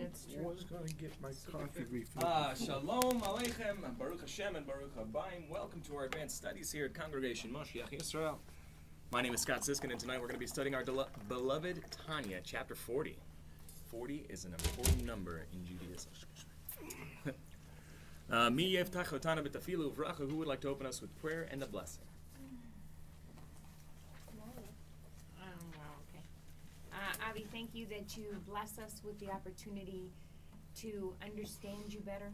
That's true. I was going to get my coffee refilled. Shalom Aleichem, Baruch Hashem and Baruch Habayim. Welcome to our advanced studies here at Congregation Mashiach Yisrael. My name is Scott Siskin, and tonight we're going to be studying our beloved Tanya, chapter 40. 40 is an important number in Judaism. Who would like to open us with prayer and a blessing? Avi, thank you that you bless us with the opportunity to understand you better,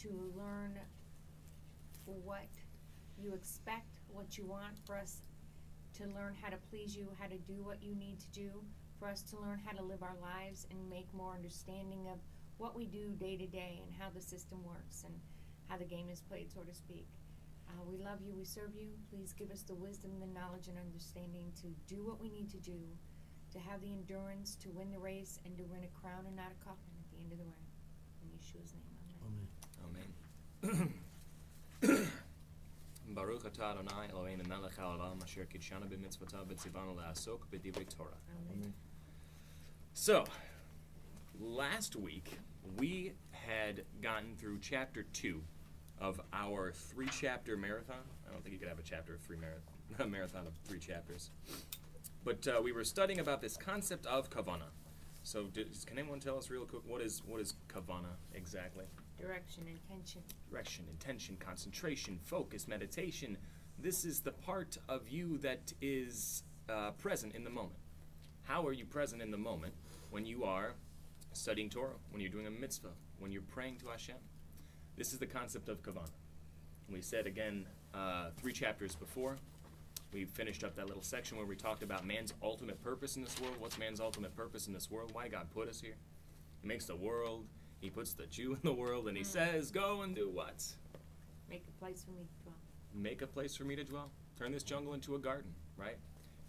to learn what you expect, what you want for us, to learn how to please you, how to do what you need to do, for us to learn how to live our lives and make more understanding of what we do day to day and how the system works and how the game is played, so to speak. We love you, we serve you. Please give us the wisdom, the knowledge, and understanding to do what we need to do, to have the endurance to win the race and to win a crown and not a coffin at the end of the way. In Yeshua's name, amen. Amen. Baruch atah Adonai Eloheinu melech haolam asher kidshanu b'mitzvotav v'tzivanu la'asok b'divrei Torah. Amen. So, last week we had gotten through chapter 2 of our 3-chapter marathon. I don't think you could have a chapter of 3 marathon of 3 chapters. But we were studying about this concept of kavana. So can anyone tell us real quick what is kavana exactly? Direction, intention. Direction, intention, concentration, focus, meditation. This is the part of you that is present in the moment. How are you present in the moment when you are studying Torah, when you're doing a mitzvah, when you're praying to Hashem? This is the concept of kavana. We said again 3 chapters before. We finished up that little section where we talked about man's ultimate purpose in this world. What's man's ultimate purpose in this world? Why God put us here? He makes the world. He puts the Jew in the world, and he says, go and do what? Make a place for me to dwell. Make a place for me to dwell. Turn this jungle into a garden, right?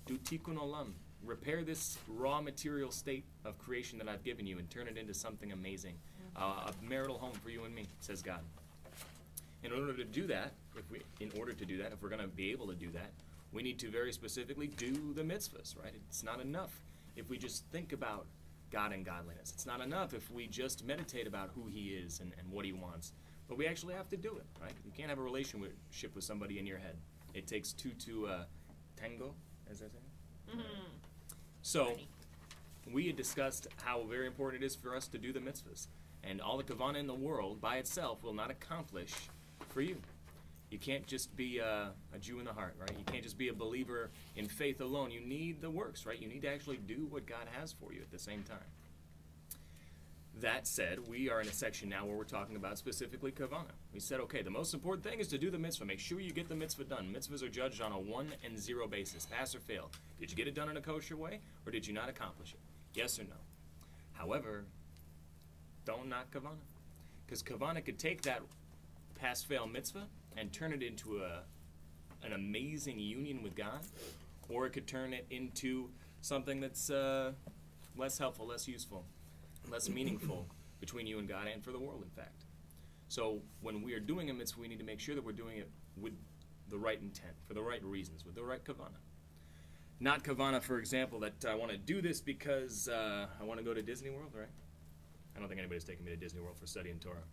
Do tikkun olam. Repair this raw material state of creation that I've given you and turn it into something amazing. A marital home for you and me, says God. In order to do that, if we're going to be able to do that, we need to very specifically do the mitzvahs, right? It's not enough if we just think about God and godliness. It's not enough if we just meditate about who He is and what He wants. But we actually have to do it, right? You can't have a relationship with somebody in your head. It takes two to tango, as I say. Mm-hmm. So, we had discussed how very important it is for us to do the mitzvahs. And all the kavana in the world by itself will not accomplish for you. You can't just be a Jew in the heart, right? You can't just be a believer in faith alone. You need the works, right? You need to actually do what God has for you at the same time. That said, we are in a section now where we're talking about specifically kavana. We said, okay, the most important thing is to do the mitzvah. Make sure you get the mitzvah done. Mitzvahs are judged on a 1 and 0 basis, pass or fail. Did you get it done in a kosher way, or did you not accomplish it? Yes or no? However, don't knock kavana. Because kavana could take that pass-fail mitzvah and turn it into an amazing union with God, or it could turn it into something that's less helpful, less useful, less meaningful between you and God and for the world, in fact. So when we are doing a mitzvah, we need to make sure that we're doing it with the right intent, for the right reasons, with the right kavana. Not kavana, for example, that I want to do this because I want to go to Disney World, right? I don't think anybody's taking me to Disney World for studying Torah.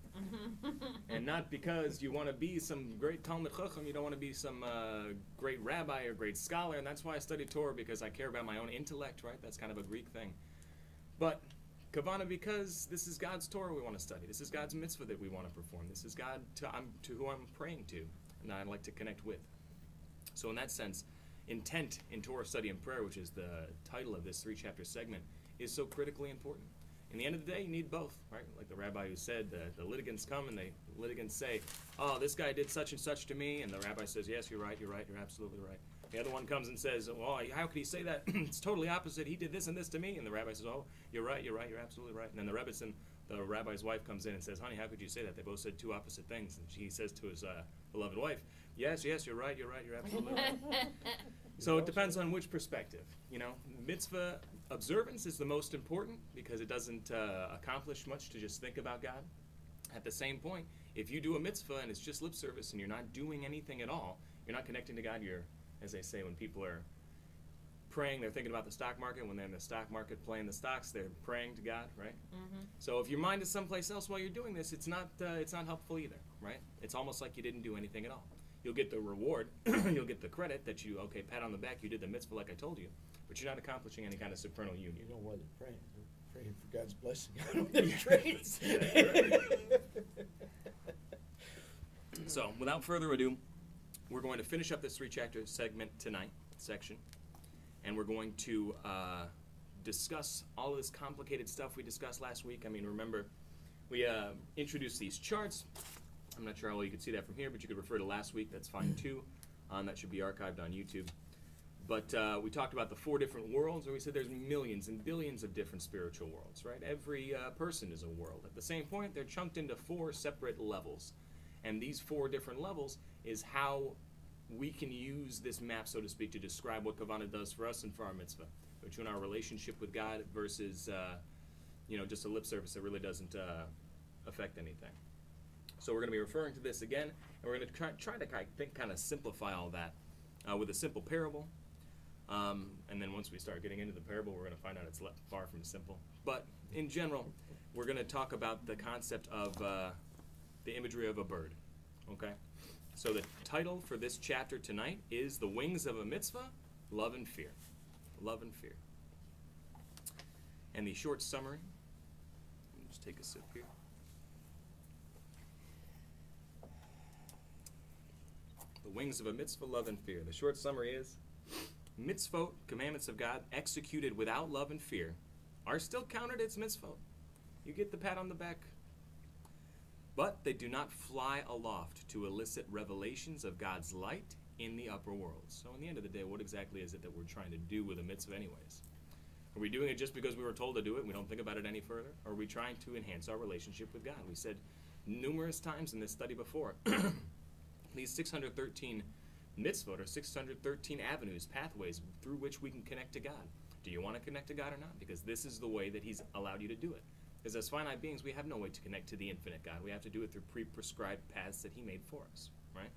And not because you want to be some great Talmid Chacham, you don't want to be some great rabbi or great scholar, and that's why I study Torah, because I care about my own intellect, right? That's kind of a Greek thing. But kavana because this is God's Torah we want to study. This is God's mitzvah that we want to perform. This is God to who I'm praying to, and I'd like to connect with. So in that sense, intent in Torah study and prayer, which is the title of this 3-chapter segment, is so critically important. In the end of the day, you need both, right? Like the rabbi who said, the litigants come and the litigants say, oh, this guy did such and such to me, and the rabbi says, yes, you're right, you're absolutely right. The other one comes and says, well, how could he say that? It's totally opposite. He did this and this to me. And the rabbi says, oh, you're right, you're absolutely right. And then the rabbi's wife comes in and says, honey, how could you say that? They both said 2 opposite things. And he says to his beloved wife, yes, you're right, you're absolutely right. So it depends on which perspective. Mitzvah observance is the most important because it doesn't accomplish much to just think about God. At the same point, if you do a mitzvah and it's just lip service and you're not doing anything at all, you're not connecting to God. You're, as they say when people are praying, they're thinking about the stock market. When they're in the stock market playing the stocks, they're praying to God, right? Mm-hmm. So if your mind is someplace else while you're doing this, it's not helpful either, right? It's almost like you didn't do anything at all. You'll get the reward, you'll get the credit that you, okay, pat on the back, you did the mitzvah like I told you, but you're not accomplishing any kind of supernal union. You know why they're praying? They're praying for God's blessing on their trades. So, without further ado, we're going to finish up this 3-chapter segment tonight, section, and we're going to discuss all of this complicated stuff we discussed last week. I mean, remember, we introduced these charts. I'm not sure how well you could see that from here, but you could refer to last week. That's fine, too. That should be archived on YouTube. But we talked about the 4 different worlds, where we said there's millions and billions of different spiritual worlds, right? Every person is a world. At the same point, they're chunked into 4 separate levels. And these 4 different levels is how we can use this map, so to speak, to describe what Kavanah does for us and for our mitzvah, between our relationship with God versus, just a lip service that really doesn't affect anything. So we're going to be referring to this again, and we're going to try to, I think, kind of simplify all that with a simple parable. And then once we start getting into the parable, we're going to find out it's far from simple. But in general, we're going to talk about the concept of the imagery of a bird. Okay? So the title for this chapter tonight is The Wings of a Mitzvah, Love and Fear. Love and Fear. And the short summary, let me just take a sip here. The wings of a mitzvah, love and fear. The short summary is, mitzvot, commandments of God, executed without love and fear, are still counted as mitzvot. You get the pat on the back. But they do not fly aloft to elicit revelations of God's light in the upper worlds. So in the end of the day, what exactly is it that we're trying to do with a mitzvah anyways? Are we doing it just because we were told to do it and we don't think about it any further? Or are we trying to enhance our relationship with God? We said numerous times in this study before, these 613 mitzvot are 613 avenues, pathways through which we can connect to God. Do you want to connect to God or not? Because this is the way that He's allowed you to do it. Because as finite beings, we have no way to connect to the infinite God. We have to do it through pre-prescribed paths that He made for us, right?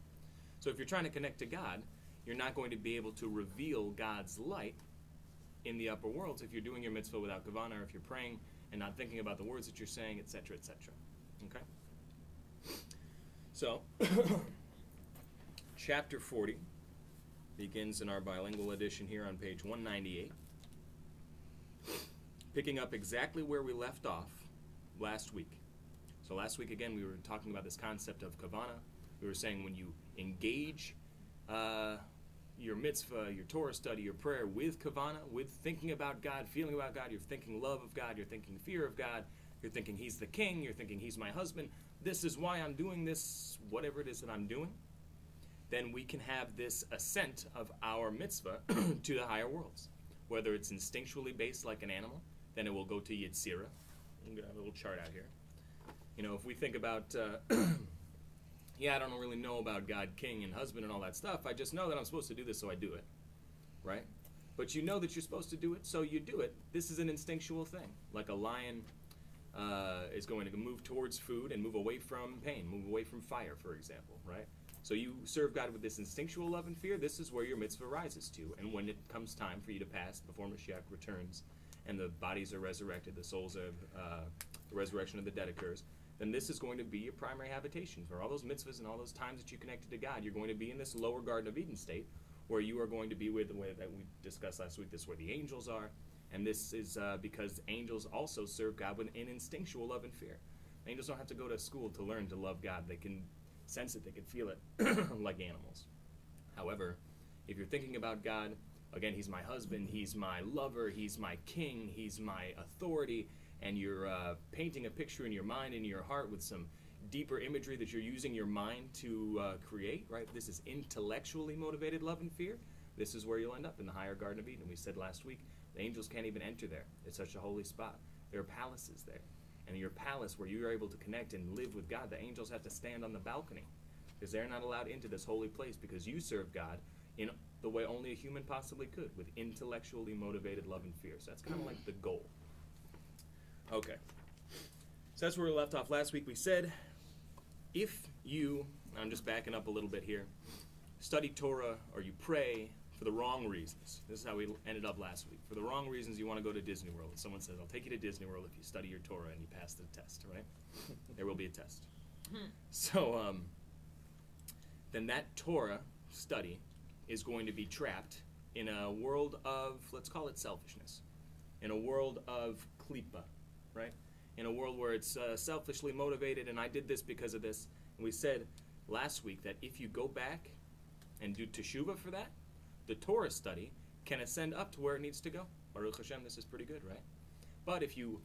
So if you're trying to connect to God, you're not going to be able to reveal God's light in the upper worlds if you're doing your mitzvah without kavanah, or if you're praying and not thinking about the words that you're saying, etc., etc. Okay? So, Chapter 40 begins in our bilingual edition here on page 198, picking up exactly where we left off last week. So last week, again, we were talking about this concept of kavanah. We were saying when you engage your mitzvah, your Torah study, your prayer with kavanah, with thinking about God, feeling about God, you're thinking love of God, you're thinking fear of God, you're thinking He's the king, you're thinking He's my husband, this is why I'm doing this, whatever it is that I'm doing, then we can have this ascent of our mitzvah to the higher worlds. Whether it's instinctually based like an animal, then it will go to Yetzirah. I'm going to have a little chart out here. You know, if we think about, I don't really know about God, king, and husband and all that stuff. I just know that I'm supposed to do this, so I do it. Right? But you know that you're supposed to do it, so you do it. This is an instinctual thing. Like a lion is going to move towards food and move away from pain, move away from fire, for example. Right? So you serve God with this instinctual love and fear. This is where your mitzvah rises to. And when it comes time for you to pass before Mashiach returns and the bodies are resurrected, the souls are, the resurrection of the dead occurs, then this is going to be your primary habitation. For all those mitzvahs and all those times that you connected to God, you're going to be in this lower Garden of Eden state where you are going to be with the way that we discussed last week. This is where the angels are. And this is because angels also serve God with an instinctual love and fear. Angels don't have to go to school to learn to love God. They can sense it, they can feel it like animals. However, if you're thinking about God, again, He's my husband, He's my lover, He's my king, He's my authority, and you're painting a picture in your mind and in your heart with some deeper imagery that you're using your mind to create, right? This is intellectually motivated love and fear. This is where you'll end up, in the higher Garden of Eden. We said last week, the angels can't even enter there. It's such a holy spot. There are palaces there. And your palace where you are able to connect and live with God, the angels have to stand on the balcony because they're not allowed into this holy place because you serve God in the way only a human possibly could, with intellectually motivated love and fear. So that's kind of like the goal. Okay. So that's where we left off last week. We said, if you, I'm just backing up a little bit here, study Torah or you pray for the wrong reasons. This is how we ended up last week. For the wrong reasons, you want to go to Disney World. Someone says, I'll take you to Disney World if you study your Torah and you pass the test, right? There will be a test. So then that Torah study is going to be trapped in a world of, let's call it selfishness, in a world of klipa, right? In a world where it's selfishly motivated, and I did this because of this. And we said last week that if you go back and do teshuvah for that, the Torah study can ascend up to where it needs to go. Baruch Hashem, this is pretty good, right? But if you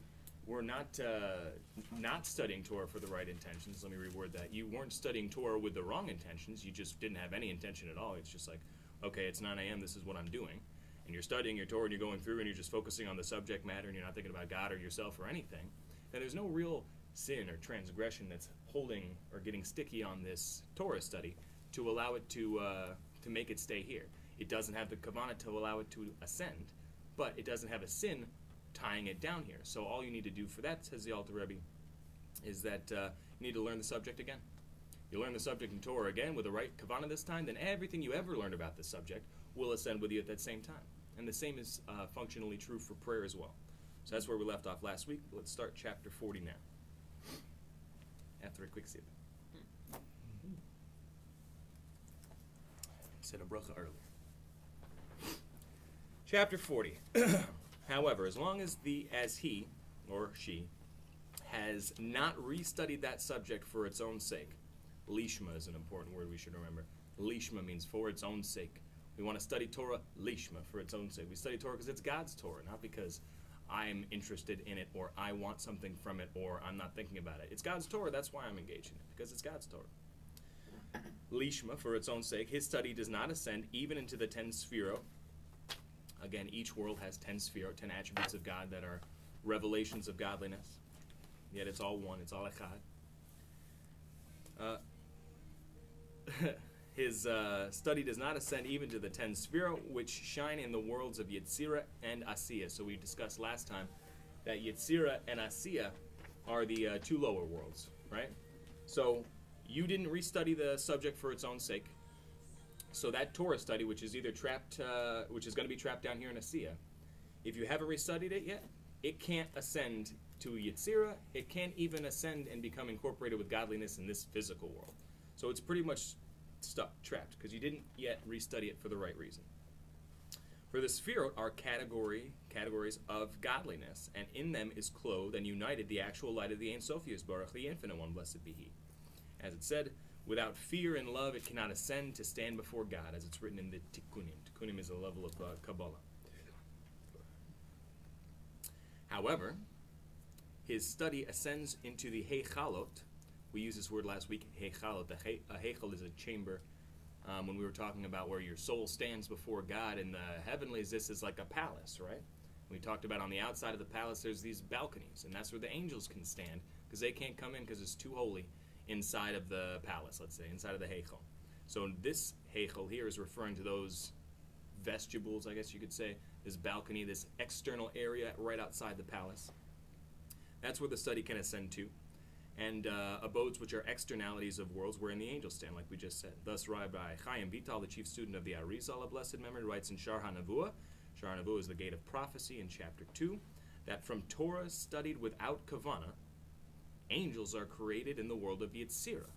were not studying Torah for the right intentions, let me reword that. You weren't studying Torah with the wrong intentions. You just didn't have any intention at all. It's just like, okay, it's 9 a.m., this is what I'm doing. And you're studying your Torah and you're going through and you're just focusing on the subject matter and you're not thinking about God or yourself or anything. Then there's no real sin or transgression that's holding or getting sticky on this Torah study to allow it to make it stay here. It doesn't have the kavanah to allow it to ascend, but it doesn't have a sin tying it down here. So all you need to do for that, says the Alter Rebbe, is that you need to learn the subject again. You learn the subject in Torah again with the right kavanah this time, then everything you ever learned about this subject will ascend with you at that same time. And the same is functionally true for prayer as well. So that's where we left off last week. Let's start chapter 40 now. After a quick sip. Said a bracha earlier. Chapter 40. However, as long as he or she has not restudied that subject for its own sake, lishma is an important word we should remember. Lishma means for its own sake. We want to study Torah lishma, for its own sake. We study Torah because it's God's Torah, not because I'm interested in it or I want something from it or I'm not thinking about it. It's God's Torah, that's why I'm engaged in it, because it's God's Torah. Lishma, for its own sake, his study does not ascend even into the 10 sefirot. Again, each world has 10 sefirot, 10 attributes of God that are revelations of godliness. Yet it's all one, it's all echad. His study does not ascend even to the 10 sefirot, which shine in the worlds of Yetzirah and Asiya. So we discussed last time that Yetzirah and Asiya are the two lower worlds, right? So you didn't restudy the subject for its own sake. So that Torah study, which is either trapped, which is going to be trapped down here in Asiya, if you haven't restudied it yet, it can't ascend to Yetzirah. It can't even ascend and become incorporated with godliness in this physical world. So it's pretty much stuck, trapped, because you didn't yet restudy it for the right reason. For the Sefirot are categories of godliness, and in them is clothed and united the actual light of the Ein Sof Yisbarach, the Infinite One, blessed be He. As it said, without fear and love it cannot ascend to stand before God, as it's written in the Tikkunim. Tikkunim is a level of Kabbalah. However, his study ascends into the Heichalot. We used this word last week, Heichalot. A Heichal is a chamber. When we were talking about where your soul stands before God in the heavenlies, this is like a palace, right? We talked about on the outside of the palace, there's these balconies, and that's where the angels can stand, because they can't come in because it's too holy inside of the palace, let's say, inside of the Heichal. So this Heichal here is referring to those vestibules, I guess you could say, this balcony, this external area right outside the palace. That's where the study can ascend to. And abodes which are externalities of worlds wherein the angels stand, like we just said. Thus, Rabbi Chaim Vital, the chief student of the Arizal of blessed memory, writes in Shar HaNavuah, Shar HaNavuah is the gate of prophecy in chapter 2, that from Torah studied without Kavanah, angels are created in the world of Yetzirah.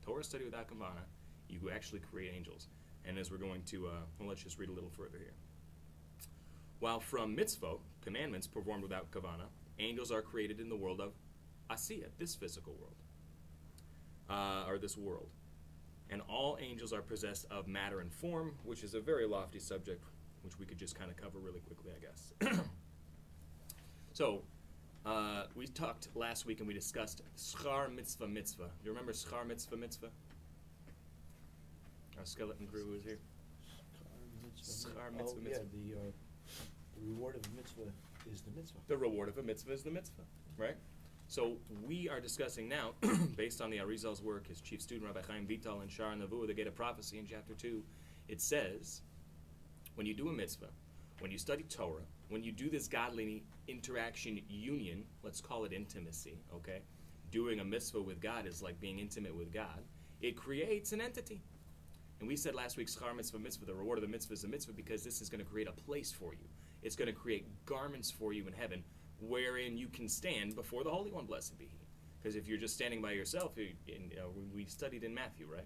Torah studied without Kavanah, you actually create angels. And as we're going to, well, let's just read a little further here. While from mitzvot, commandments performed without Kavanah, angels are created in the world of Asiya, this physical world, or this world. And all angels are possessed of matter and form, which is a very lofty subject, which we could just kind of cover really quickly, I guess. So, we talked last week and we discussed schar mitzvah mitzvah. Do you remember schar mitzvah mitzvah? Our skeleton crew was here. Schar mitzvah mitzvah. Yeah, the reward of a mitzvah is the mitzvah. The reward of a mitzvah is the mitzvah, right? So we are discussing now, based on the Arizal's work, his chief student, Rabbi Chaim Vital, in Shar HaNavuah, the Gate of Prophecy, in chapter 2, it says, when you do a mitzvah, when you study Torah, when you do this godly interaction union, let's call it intimacy, okay? Doing a mitzvah with God is like being intimate with God. It creates an entity. And we said last week, schar mitzvah, the reward of the mitzvah is a mitzvah because this is going to create a place for you. It's going to create garments for you in heaven wherein you can stand before the Holy One, blessed be He. Because if you're just standing by yourself, we studied in Matthew, right?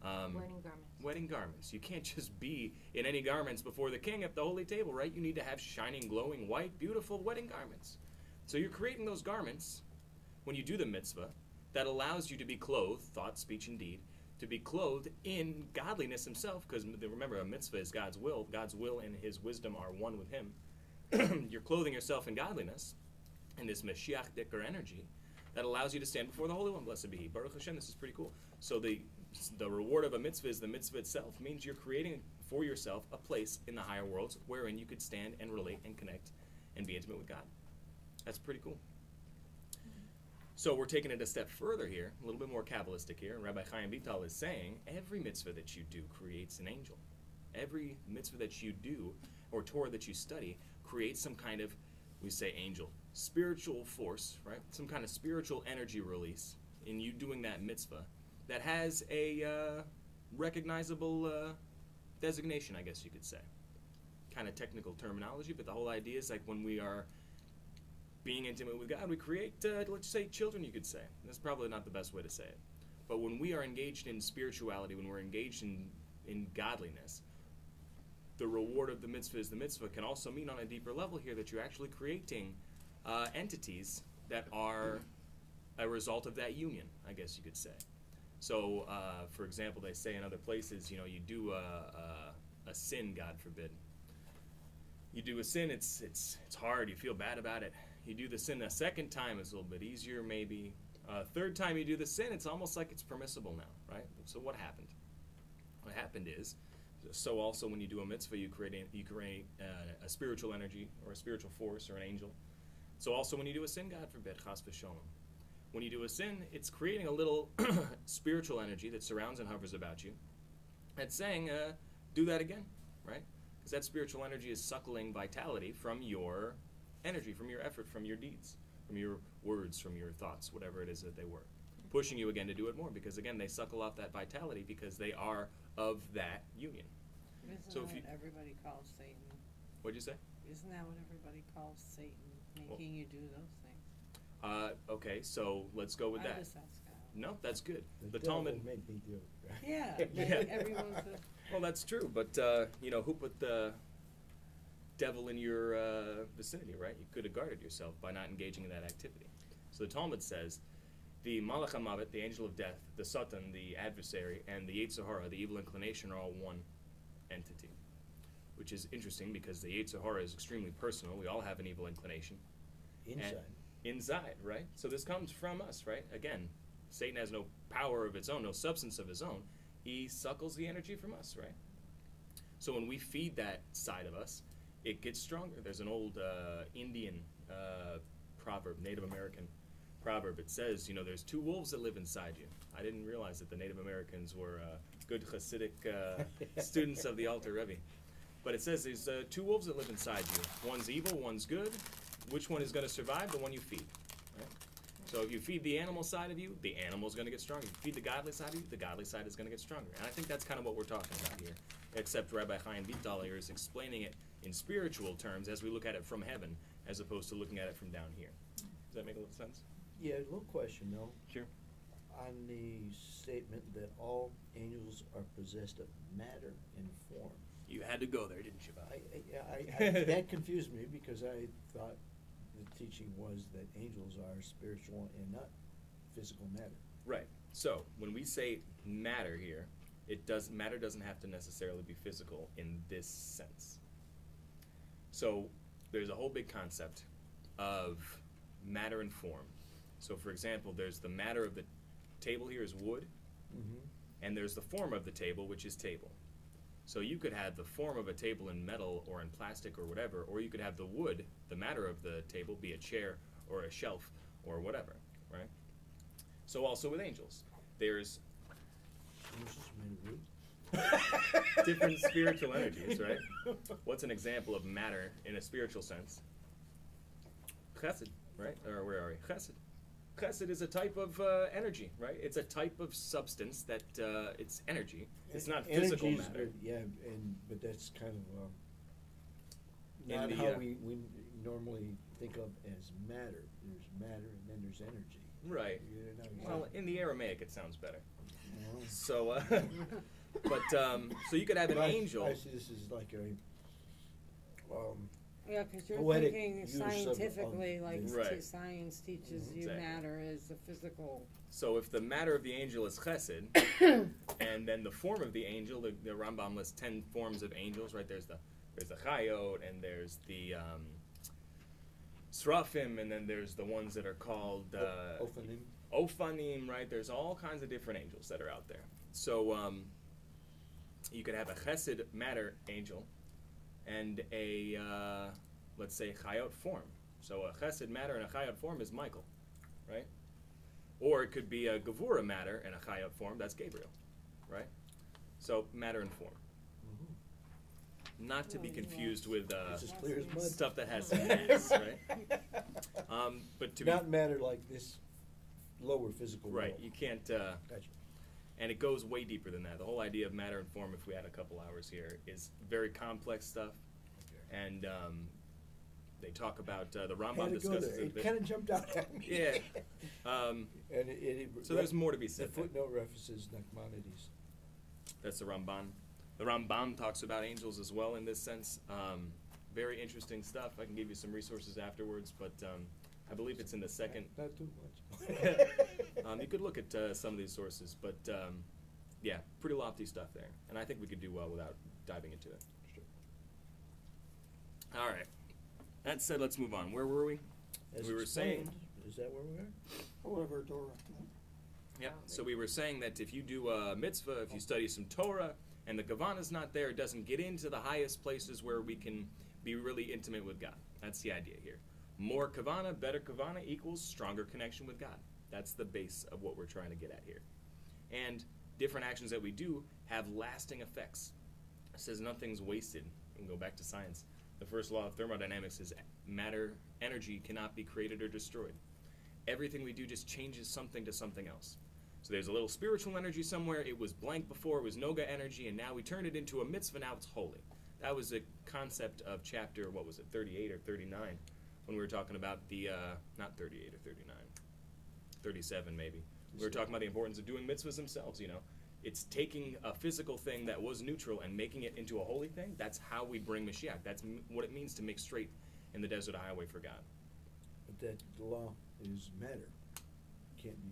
Wedding garments. Wedding garments. You can't just be in any garments before the king at the holy table, right? You need to have shining, glowing, white, beautiful wedding garments. So you're creating those garments when you do the mitzvah that allows you to be clothed, thought, speech, and deed, to be clothed in godliness himself, because remember, a mitzvah is God's will. God's will and his wisdom are one with him. You're clothing yourself in godliness, in this Mashiach Dicker energy, that allows you to stand before the Holy One, blessed be He. Baruch Hashem, this is pretty cool. So the reward of a mitzvah is the mitzvah itself. It means you're creating for yourself a place in the higher worlds wherein you could stand and relate and connect and be intimate with God. That's pretty cool. So we're taking it a step further here, a little bit more Kabbalistic here. And Rabbi Chaim Vital is saying every mitzvah that you do creates an angel. Every mitzvah that you do or Torah that you study creates some kind of, we say angel, spiritual force, right? Some kind of spiritual energy release in you doing that mitzvah that has a recognizable designation, I guess you could say. Kind of technical terminology, but the whole idea is like when we are being intimate with God, we create, let's say, children, you could say. That's probably not the best way to say it. But when we are engaged in spirituality, when we're engaged in godliness, the reward of the mitzvah is the mitzvah can also mean on a deeper level here that you're actually creating entities that are a result of that union, I guess you could say. So, for example, they say in other places, you do a sin, God forbid. You do a sin, it's hard, you feel bad about it. You do the sin a second time, it's a little bit easier maybe. Third time you do the sin, it's almost like it's permissible now, right? So what happened? What happened is, so also when you do a mitzvah, you create a spiritual energy or a spiritual force or an angel. So also when you do a sin, God forbid, chas v'sholom. When you do a sin, it's creating a little spiritual energy that surrounds and hovers about you. That's saying, do that again, right? Because that spiritual energy is suckling vitality from your energy, from your effort, from your deeds, from your words, from your thoughts, whatever it is that they were. Pushing you again to do it more, because again, they suckle off that vitality because they are of that union. Isn't So that if you, what everybody calls Satan? what'd you say? Isn't that what everybody calls Satan, making you do those things? Okay, so let's go with I that. just ask God. No, that's good. The devil Talmud. made me do it. Yeah, Yeah. like everyone's a, Well, that's true, but who put the devil in your vicinity, right? You could have guarded yourself by not engaging in that activity. So the Talmud says, the Malach HaMavet, the angel of death, the Satan, the adversary, and the Yetzer Hara, the evil inclination, are all one entity. Which is interesting because the Yetzer Hara is extremely personal. We all have an evil inclination. Inside, right? So this comes from us, right? Again, Satan has no power of its own, no substance of his own. He suckles the energy from us, right? So when we feed that side of us, it gets stronger. There's an old Indian proverb, Native American proverb. It says, there's two wolves that live inside you. I didn't realize that the Native Americans were good Chassidic students of the Alter Rebbe. But it says there's two wolves that live inside you. One's evil, one's good. Which one is going to survive? The one you feed. Right? So if you feed the animal side of you, the animal's going to get stronger. If you feed the godly side of you, the godly side is going to get stronger. And I think that's kind of what we're talking about here. Except Rabbi Chaim Vital here is explaining it in spiritual terms as we look at it from heaven, as opposed to looking at it from down here. Does that make a little sense? Yeah, a little question though. Sure. On the statement that all angels are possessed of matter and form. You had to go there, didn't you, Bob? That confused me because I thought the teaching was that angels are spiritual and not physical matter. Right. So when we say matter here, matter doesn't have to necessarily be physical in this sense. So there's a whole big concept of matter and form. So for example, there's the matter of the table here is wood, and there's the form of the table, which is table. So you could have the form of a table in metal or in plastic or whatever, or you could have the wood, the matter of the table, be a chair or a shelf or whatever, right? So also with angels, there's Angels made of wood? different spiritual energies, right? What's an example of matter in a spiritual sense? Chesed, right? Or where are we? Chesed. Chesed is a type of energy, right? It's a type of substance that it's energy. It's not physical Energies, matter. but that's kind of In not the, how we normally think of as matter. There's matter and then there's energy. Right. You know, Well, in the Aramaic, it sounds better. well, So, but so you could have an I angel. see this is like a Yeah, because you're poetic thinking use of scientifically, like the- Right. science teaches you Exactly. matter is a physical. So if the matter of the angel is chesed, and then the form of the angel, the Rambam lists 10 forms of angels, right? There's the chayot, and there's the srafim, and then there's the ones that are called Ophanim. Ophanim, right? There's all kinds of different angels that are out there. So you could have a chesed matter angel and a, let's say, chayot form. So a chesed matter and a chayot form is Michael, right? Or it could be a gevura matter and a chayot form, that's Gabriel, right? So matter and form. Not to be Oh, confused with It's as clear as mud. stuff that has mass, right? But to be Not matter like this lower physical right, world. you can't. Gotcha. And it goes way deeper than that. The whole idea of matter and form, if we had a couple hours here, is very complex stuff. And they talk about the Rambam Had to go discusses there. it a It bit. kind of jumped out at me. Yeah. And So there's more to be The said there. footnote references Nachmanides. That's the Ramban. The Rambam talks about angels as well in this sense. Very interesting stuff. I can give you some resources afterwards, but I believe it's in the second. Not too much. You could look at some of these sources, but yeah, pretty lofty stuff there. And I think we could do well without diving into it. Sure. All right. That said, let's move on. Where were we? As We were saying- explained, is that where we are? However, Torah. Yeah. So we were saying that if you do a mitzvah, if you study some Torah, and the Kavanah's not there, it doesn't get into the highest places where we can be really intimate with God. That's the idea here. More Kavanah, better Kavanah equals stronger connection with God. That's the base of what we're trying to get at here. And different actions that we do have lasting effects. It says nothing's wasted. We can go back to science. The first law of thermodynamics is matter, energy cannot be created or destroyed. Everything we do just changes something to something else. So there's a little spiritual energy somewhere. It was blank before, it was Noga energy, and now we turned it into a mitzvah, now it's holy. That was the concept of chapter, 38 or 39, when we were talking about the, not 38 or 39, 37 maybe. We were talking about the importance of doing mitzvahs themselves, you know. It's taking a physical thing that was neutral and making it into a holy thing. That's how we bring Mashiach. That's what it means to make straight in the desert a highway for God. But that law is matter. Can't be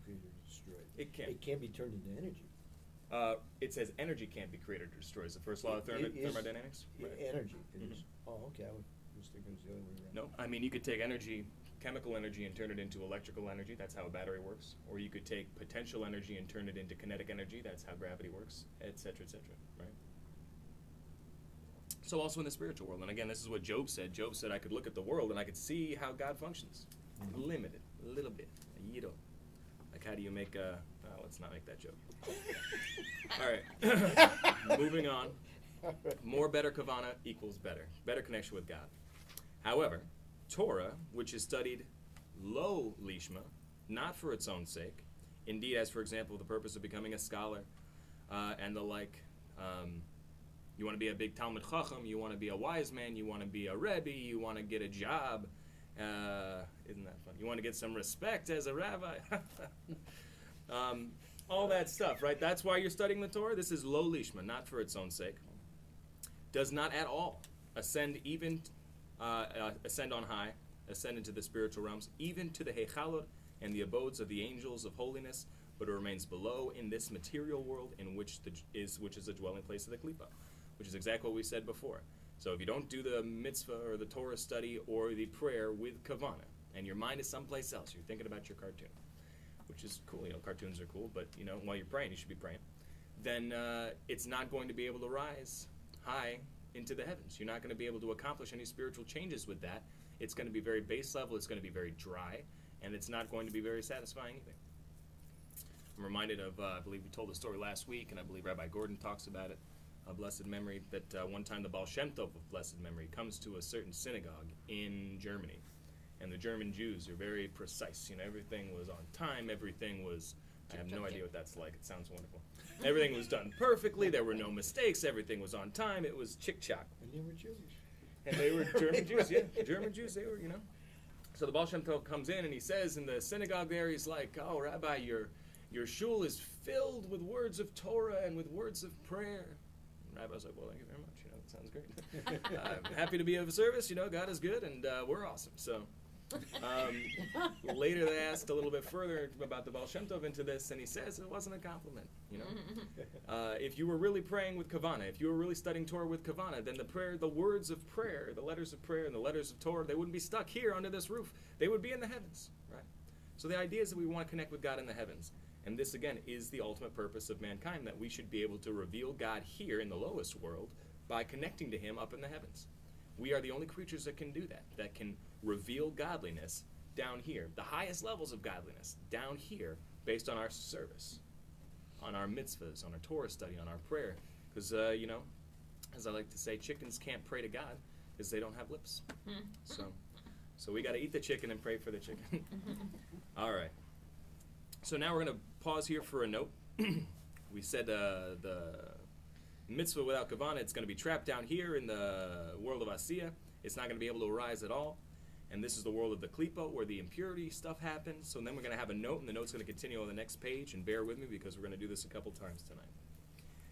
created or destroyed. It can. It can't be turned into energy. It says energy can't be created or destroyed. It's the first law of It is thermodynamics. Right. Energy. It Mhm. is. Oh, okay. I was thinking it was the other way around. No, I mean, you could take energy, chemical energy, and turn it into electrical energy. That's how a battery works. Or you could take potential energy and turn it into kinetic energy. That's how gravity works, et cetera, right? So also in the spiritual world. And again, this is what Job said. Job said, I could look at the world and I could see how God functions. Limited, a little bit, a yiddo. Like how do you make a... let's not make that joke. All right, moving on. More better kavana equals better. Better connection with God. However, Torah, which is studied lo lishma, not for its own sake, indeed as, for example, the purpose of becoming a scholar and the like. You want to be a big Talmud Chacham, you want to be a wise man, you want to be a Rebbe, you want to get a job. Isn't that fun? You want to get some respect as a rabbi. All that stuff, right? That's why you're studying the Torah. This is lo lishma, not for its own sake. Does not at all ascend on high, ascend into the spiritual realms, even to the Hechalot and the abodes of the angels of holiness, but it remains below in this material world in which is the dwelling place of the Klippa, which is exactly what we said before. So if you don't do the mitzvah or the Torah study or the prayer with kavana, and your mind is someplace else, you're thinking about your cartoon, which is cool, you know, cartoons are cool, but, you know, while you're praying, you should be praying, then it's not going to be able to rise high into the heavens. You're not going to be able to accomplish any spiritual changes with that. It's going to be very base level, it's going to be very dry, and it's not going to be very satisfying either. I'm reminded of, I believe we told the story last week, and I believe Rabbi Gordon talks about it, a blessed memory, that one time the Baal Shem Tov of blessed memory comes to a certain synagogue in Germany. And the German Jews are very precise. Everything was on time. Everything was, I have no idea what that's like. It sounds wonderful. Everything was done perfectly. There were no mistakes. Everything was on time. It was chick-chock. And they were Jewish. And they were German Jews, yeah. German Jews, they were, So the Baal Shem Tov comes in and he says in the synagogue there, he's like, oh, Rabbi, your shul is filled with words of Torah and with words of prayer. And Rabbi's like, well, thank you very much. That sounds great. I'm happy to be of service. God is good and we're awesome. So later they asked a little bit further about the Baal Shem Tov into this, and he says it wasn't a compliment. If you were really praying with Kavanah, if you were really studying Torah with Kavanah, then the words of prayer, the letters of prayer and the letters of Torah, they wouldn't be stuck here under this roof. They would be in the heavens, right? So the idea is that we want to connect with God in the heavens. And this, again, is the ultimate purpose of mankind, that we should be able to reveal God here in the lowest world by connecting to him up in the heavens. We are the only creatures that can do that can reveal godliness down here, the highest levels of godliness down here, based on our service, on our mitzvahs, on our Torah study, on our prayer. Because, as I like to say, chickens can't pray to God because they don't have lips. So we got to eat the chicken and pray for the chicken. All right. So now we're going to pause here for a note. We said the mitzvah without kavanah, it's going to be trapped down here in the world of Asiya. It's not going to be able to arise at all. And this is the world of the klipo, where the impurity stuff happens. So then we're going to have a note, and the note's going to continue on the next page. And bear with me, because we're going to do this a couple times tonight.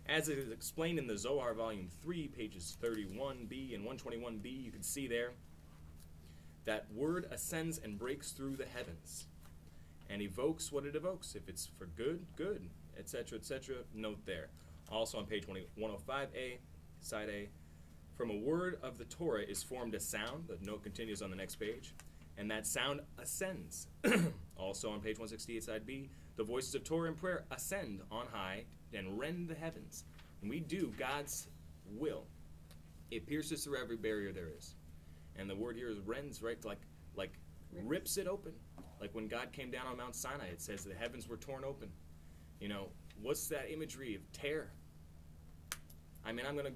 As it is explained in the Zohar, Volume 3, pages 31b and 121b, you can see there that word ascends and breaks through the heavens and evokes what it evokes. If it's for good, good, etc., etc., note there. Also on page 105a, side A, from a word of the Torah is formed a sound. The note continues on the next page. And that sound ascends. Also on page 168, side B, the voices of Torah and prayer ascend on high and rend the heavens. When we do God's will, it pierces through every barrier there is. And the word here is rends, right? Like rips it open. Like when God came down on Mount Sinai, it says the heavens were torn open. You know, what's that imagery of tear? I mean, I'm going to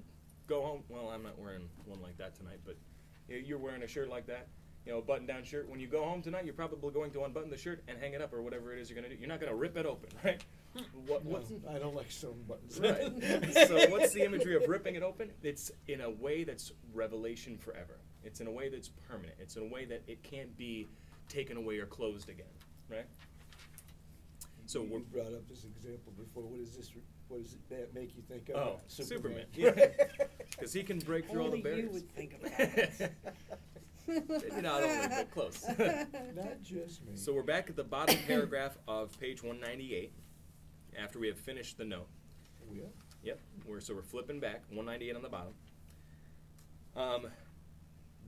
go home. Well, I'm not wearing one like that tonight, but you're wearing a shirt like that. You know, a button-down shirt. When you go home tonight, you're probably going to unbutton the shirt and hang it up or whatever it is you're going to do. You're not going to rip it open, right? I don't like sewing buttons. Right. So what's the imagery of ripping it open? It's in a way that's revelation forever. It's in a way that's permanent. It's in a way that it can't be taken away or closed again, right? So you brought up this example before. What is this? What does that make you think of? Oh, Superman. Because he can break through all the barriers. Only you would think of that. Maybe not only, but close. Not just me. So we're back at the bottom paragraph of page 198 after we have finished the note. We are? Yep. We're flipping back, 198 on the bottom.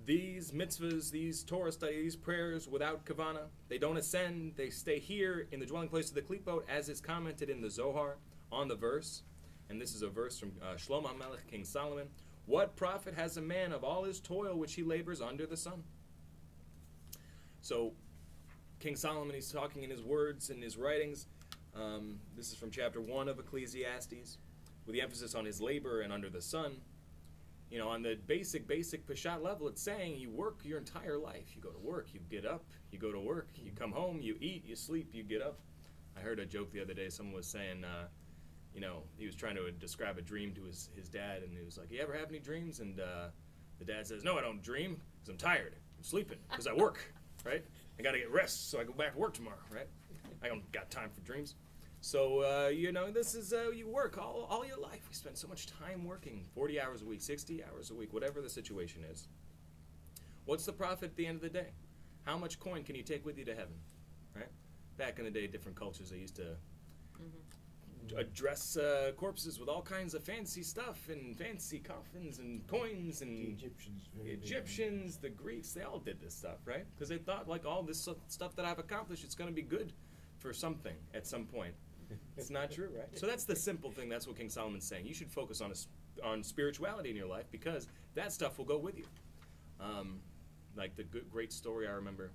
These mitzvahs, these Torah studies, these prayers without kavanah, they don't ascend. They stay here in the dwelling place of the klipot, as is commented in the Zohar on the verse. And this is a verse from Shlomo HaMelech, King Solomon. What profit has a man of all his toil which he labors under the sun? So King Solomon, he's talking in his words and his writings. This is from chapter 1 of Ecclesiastes, with the emphasis on his labor and under the sun. You know, on the basic Peshat level, it's saying you work your entire life. You go to work, you get up, you go to work, you come home, you eat, you sleep, you get up. I heard a joke the other day. Someone was saying, you know, he was trying to describe a dream to his dad, and he was like, you ever have any dreams? And the dad says, no, I don't dream, because I'm tired. I'm sleeping, because I work, right? I got to get rest, so I go back to work tomorrow, right? I don't got time for dreams. So, you know, this is, you work all your life. We spend so much time working, 40 hours a week, 60 hours a week, whatever the situation is. What's the profit at the end of the day? How much coin can you take with you to heaven, right? Back in the day, different cultures, they used to address corpses with all kinds of fancy stuff and fancy coffins and coins. And the Egyptians, the Greeks, they all did this stuff, right? Because they thought, like, all this stuff that I've accomplished, it's going to be good for something at some point. It's not true, right? So that's the simple thing. That's what King Solomon's saying. You should focus on spirituality in your life, because that stuff will go with you. Like the great story I remember,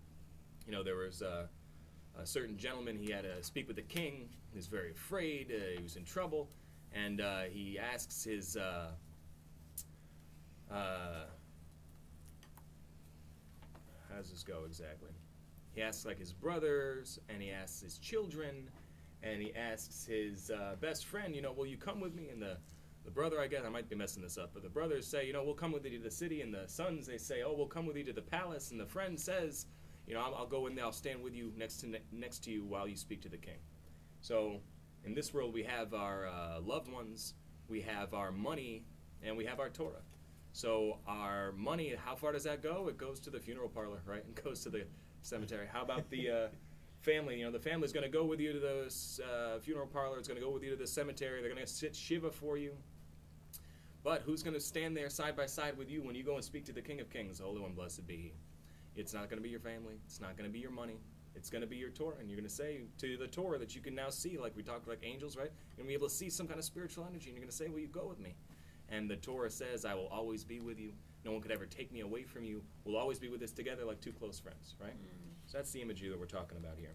you know, there was a certain gentleman. He had to speak with the king. He was very afraid. He was in trouble. And he asks his How does this go exactly? He asks like his brothers, and he asks his children, and he asks his best friend, will you come with me? And the brother, I guess, I might be messing this up, but the brothers say, we'll come with you to the city, and the sons, they say, we'll come with you to the palace, and the friend says, I'll go in there, I'll stand with you next to you while you speak to the king. So in this world, we have our loved ones, we have our money, and we have our Torah. So our money, how far does that go? It goes to the funeral parlor, right? It goes to the cemetery. How about the family? The family's going to go with you to the funeral parlor. It's going to go with you to the cemetery. They're going to sit Shiva for you. But who's going to stand there side by side with you when you go and speak to the King of Kings, the Holy One, blessed be He? It's not going to be your family. It's not going to be your money. It's going to be your Torah. And you're going to say to the Torah that you can now see, like we talked like angels, right? You're going to be able to see some kind of spiritual energy. And you're going to say, will you go with me? And the Torah says, I will always be with you. No one could ever take me away from you. We'll always be with us together like two close friends, right? So that's the imagery that we're talking about here.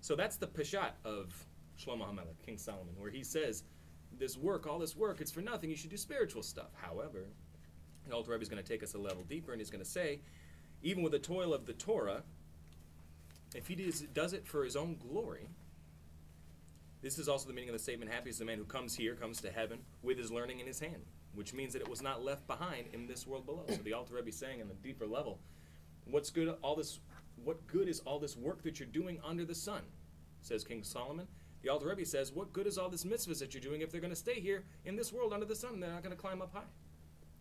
So that's the Peshat of Shlomo HaMelech, King Solomon, where he says, all this work, it's for nothing. You should do spiritual stuff. However, the Alter Rebbe is going to take us a level deeper, and he's going to say, even with the toil of the Torah, if he does it for his own glory, this is also the meaning of the statement, happy is the man who comes to heaven, with his learning in his hand, which means that it was not left behind in this world below. So the Alter Rebbe is saying on the deeper level, what good is all this work that you're doing under the sun, says King Solomon. The Alter Rebbe says, what good is all this mitzvahs that you're doing if they're going to stay here in this world under the sun and they're not going to climb up high,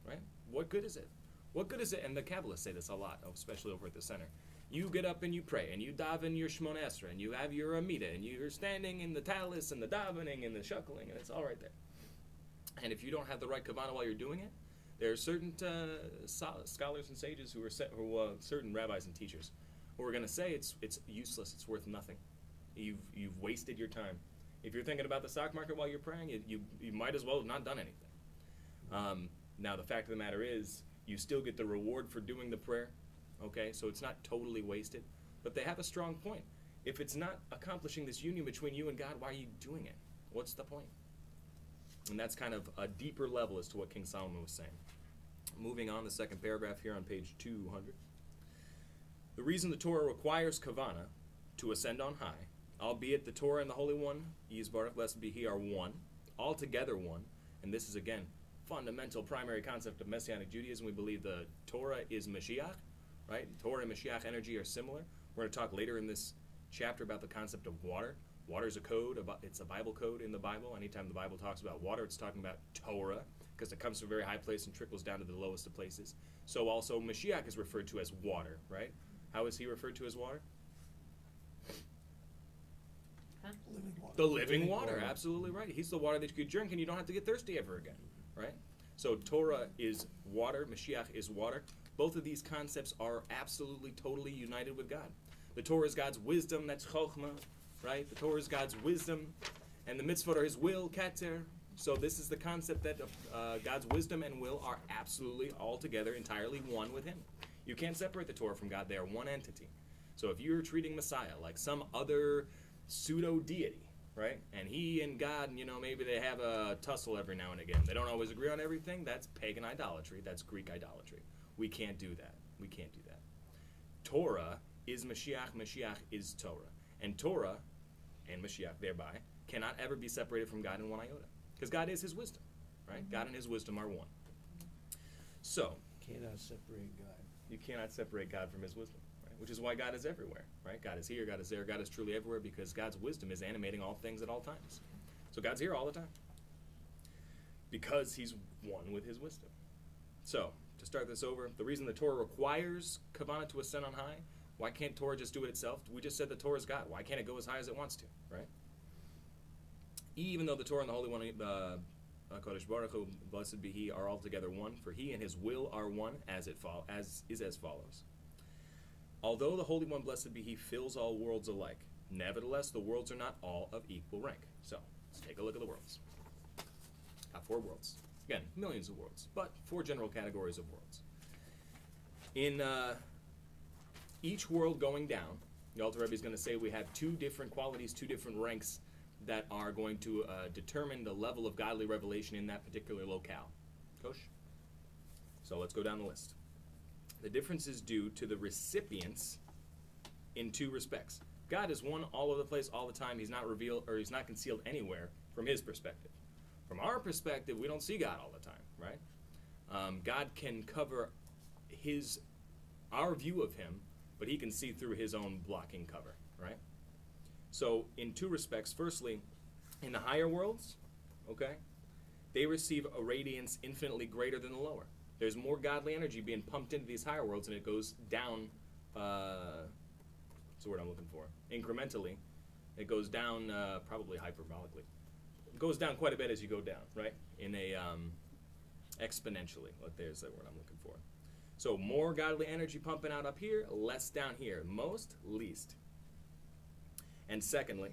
right? What good is it? What good is it? And the Kabbalists say this a lot, especially over at the center. You get up and you pray, and you daven your Shmona Esrei, and you have your Amida, and you're standing in the talis, and the davening, and the shuckling, and it's all right there. And if you don't have the right kavanah while you're doing it, there are certain scholars and sages certain rabbis and teachers who are going to say it's useless, it's worth nothing. You've wasted your time. If you're thinking about the stock market while you're praying, you might as well have not done anything. Now, the fact of the matter is, you still get the reward for doing the prayer, okay? So it's not totally wasted. But they have a strong point. If it's not accomplishing this union between you and God, why are you doing it? What's the point? And that's kind of a deeper level as to what King Solomon was saying. Moving on, the second paragraph here on page 200. The reason the Torah requires kavanah to ascend on high, albeit the Torah and the Holy One, Yisbarach, blessed be He, are one, altogether one, and this is, again, fundamental primary concept of Messianic Judaism. We believe the Torah is Mashiach, right? Torah and Mashiach energy are similar. We're going to talk later in this chapter about the concept of water. Water is a code, it's a Bible code in the Bible. Anytime the Bible talks about water, it's talking about Torah, because it comes from a very high place and trickles down to the lowest of places. So also Mashiach is referred to as water, right? How is he referred to as water? Living water. The living water, absolutely right. He's the water that you could drink and you don't have to get thirsty ever again, right? So Torah is water, Mashiach is water. Both of these concepts are absolutely, totally united with God. The Torah is God's wisdom, that's chokhmah, right? The Torah is God's wisdom, and the mitzvot are His will, keter. So this is the concept that God's wisdom and will are absolutely, altogether, entirely one with Him. You can't separate the Torah from God. They are one entity. So if you're treating Messiah like some other pseudo-deity, right? And He and God, maybe they have a tussle every now and again. They don't always agree on everything. That's pagan idolatry. That's Greek idolatry. We can't do that. We can't do that. Torah is Mashiach. Mashiach is Torah. And Torah and Mashiach, thereby, cannot ever be separated from God in one iota. Because God is His wisdom, right? God and His wisdom are one. So, Cannot separate God. you cannot separate God from His wisdom, right? Which is why God is everywhere, right? God is here, God is there, God is truly everywhere, because God's wisdom is animating all things at all times. So God's here all the time, because He's one with His wisdom. So, to start this over, the reason the Torah requires kavanah to ascend on high, why can't Torah just do it itself? We just said the Torah is God. Why can't it go as high as it wants to, right? Even though the Torah and the Holy One, Kodesh Baruch Hu, blessed be He, are altogether one, for He and His will are one, as follows. Although the Holy One, blessed be He, fills all worlds alike, nevertheless the worlds are not all of equal rank. So, let's take a look at the worlds. Got 4 worlds. Again, millions of worlds, but 4 general categories of worlds. In each world going down, the Alter Rebbe is going to say we have 2 different qualities, 2 different ranks that are going to determine the level of godly revelation in that particular locale. Kosh? So let's go down the list. The difference is due to the recipients in two respects. God is one all over the place all the time. He's not revealed, or he's not concealed anywhere from his perspective. From our perspective, we don't see God all the time, right? God can cover our view of him, but he can see through his own blocking cover, right? So in two respects, firstly, in the higher worlds, okay, they receive a radiance infinitely greater than the lower. There's more godly energy being pumped into these higher worlds, and it goes down, what's the word I'm looking for? Incrementally. It goes down, probably hyperbolically. It goes down quite a bit as you go down, right? In a, exponentially. There's the word I'm looking for. So more godly energy pumping out up here, less down here. Most, least. And secondly,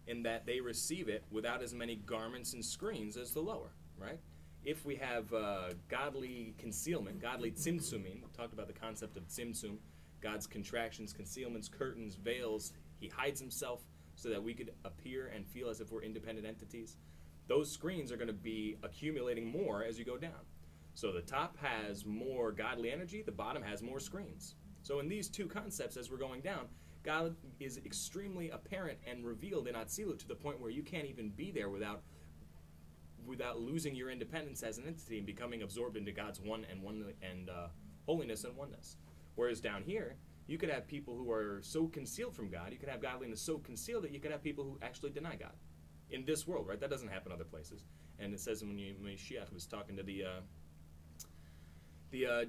in that they receive it without as many garments and screens as the lower, right? If we have godly concealment, godly tzimtzumim, we talked about the concept of tzimtzum, God's contractions, concealments, curtains, veils, he hides himself so that we could appear and feel as if we're independent entities. Those screens are going to be accumulating more as you go down. So the top has more godly energy, the bottom has more screens. So in these two concepts, as we're going down, God is extremely apparent and revealed in Atzilut to the point where you can't even be there without losing your independence as an entity and becoming absorbed into God's holiness and oneness. Whereas down here, you could have people who are so concealed from God, you could have godliness so concealed that you could have people who actually deny God. In this world, right? That doesn't happen other places. And it says when Mashiach was talking to the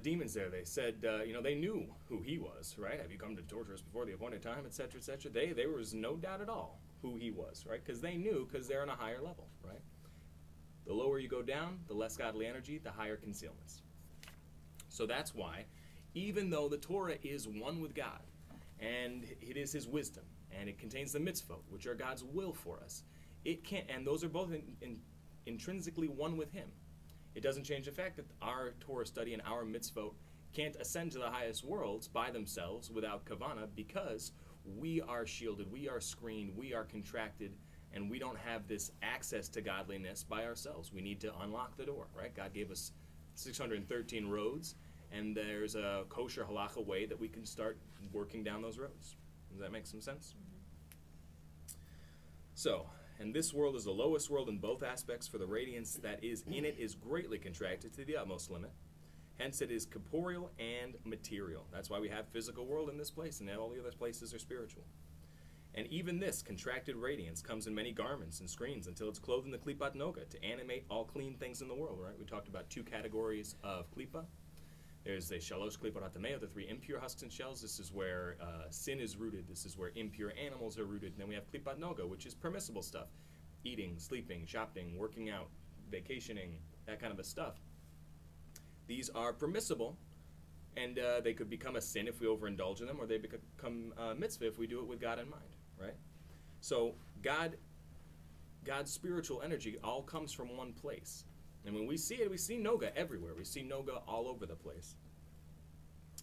demons there, they said, they knew who he was, right? Have you come to torture us before the appointed time, etc., etc.? There was no doubt at all who he was, right? Because they knew, because they're on a higher level, right? The lower you go down, the less godly energy, the higher concealments. So that's why, even though the Torah is one with God, and it is his wisdom, and it contains the mitzvot, which are God's will for us, it can't, and those are both intrinsically one with him. It doesn't change the fact that our Torah study and our mitzvot can't ascend to the highest worlds by themselves without kavana, because we are shielded, we are screened, we are contracted, and we don't have this access to godliness by ourselves. We need to unlock the door, right? God gave us 613 roads, and there's a kosher halacha way that we can start working down those roads. Does that make some sense? So, and this world is the lowest world in both aspects, for the radiance that is in it is greatly contracted to the utmost limit. Hence it is corporeal and material. That's why we have physical world in this place, and all the other places are spiritual. And even this contracted radiance comes in many garments and screens until it's clothed in the klipat noga to animate all clean things in the world, right? We talked about two categories of klipa. There's the shalosh klipat hatameo, the three impure husks and shells. This is where sin is rooted. This is where impure animals are rooted. And then we have klipat noga, which is permissible stuff. Eating, sleeping, shopping, working out, vacationing, that kind of a stuff. These are permissible, and they could become a sin if we overindulge in them, or they become mitzvah if we do it with God in mind, right? So God's spiritual energy all comes from one place. And when we see it, we see Noga everywhere. We see Noga all over the place.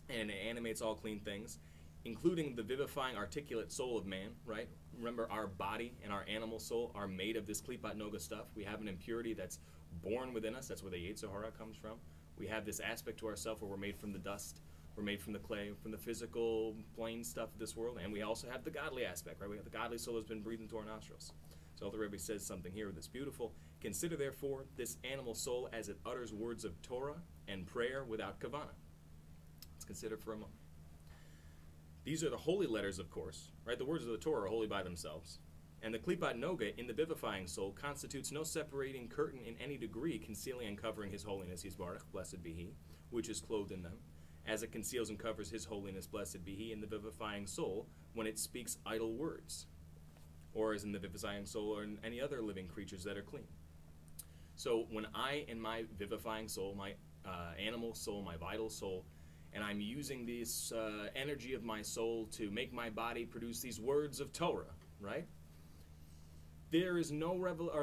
And it animates all clean things, including the vivifying articulate soul of man, right? Remember, our body and our animal soul are made of this klipat noga stuff. We have an impurity that's born within us. That's where the Yetzer Hara comes from. We have this aspect to ourselves where we're made from the dust. We're made from the clay, from the physical, plain stuff of this world. And we also have the godly aspect, right? We have the godly soul that's been breathed into our nostrils. So Alter Rebbe says something here that's beautiful. Consider, therefore, this animal soul as it utters words of Torah and prayer without kavana. Let's consider for a moment. These are the holy letters, of course, right? The words of the Torah are holy by themselves. And the klipat noga in the vivifying soul constitutes no separating curtain in any degree, concealing and covering his holiness, Yisbarach, blessed be he, which is clothed in them, as it conceals and covers his holiness, blessed be he, in the vivifying soul when it speaks idle words, or as in the vivifying soul or in any other living creatures that are clean. So when I, in my vivifying soul, my animal soul, my vital soul, and I'm using this energy of my soul to make my body produce these words of Torah, right? There is no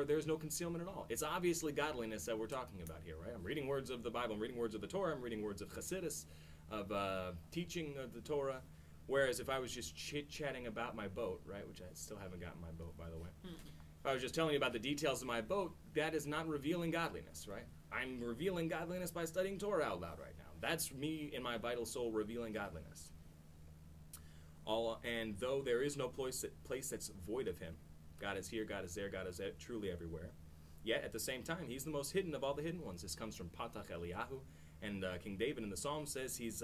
there's no concealment at all. It's obviously godliness that we're talking about here, right? I'm reading words of the Bible, I'm reading words of the Torah, I'm reading words of Chassidus, of teaching of the Torah. Whereas if I was just chit-chatting about my boat, right, which I still haven't gotten my boat, by the way. If I was just telling you about the details of my boat, that is not revealing godliness, right? I'm revealing godliness by studying Torah out loud right now. That's me in my vital soul revealing godliness. And though there is no place that's void of him, God is here, God is there, God is truly everywhere. Yet at the same time, he's the most hidden of all the hidden ones. This comes from Patach Eliyahu, and King David in the Psalm says he's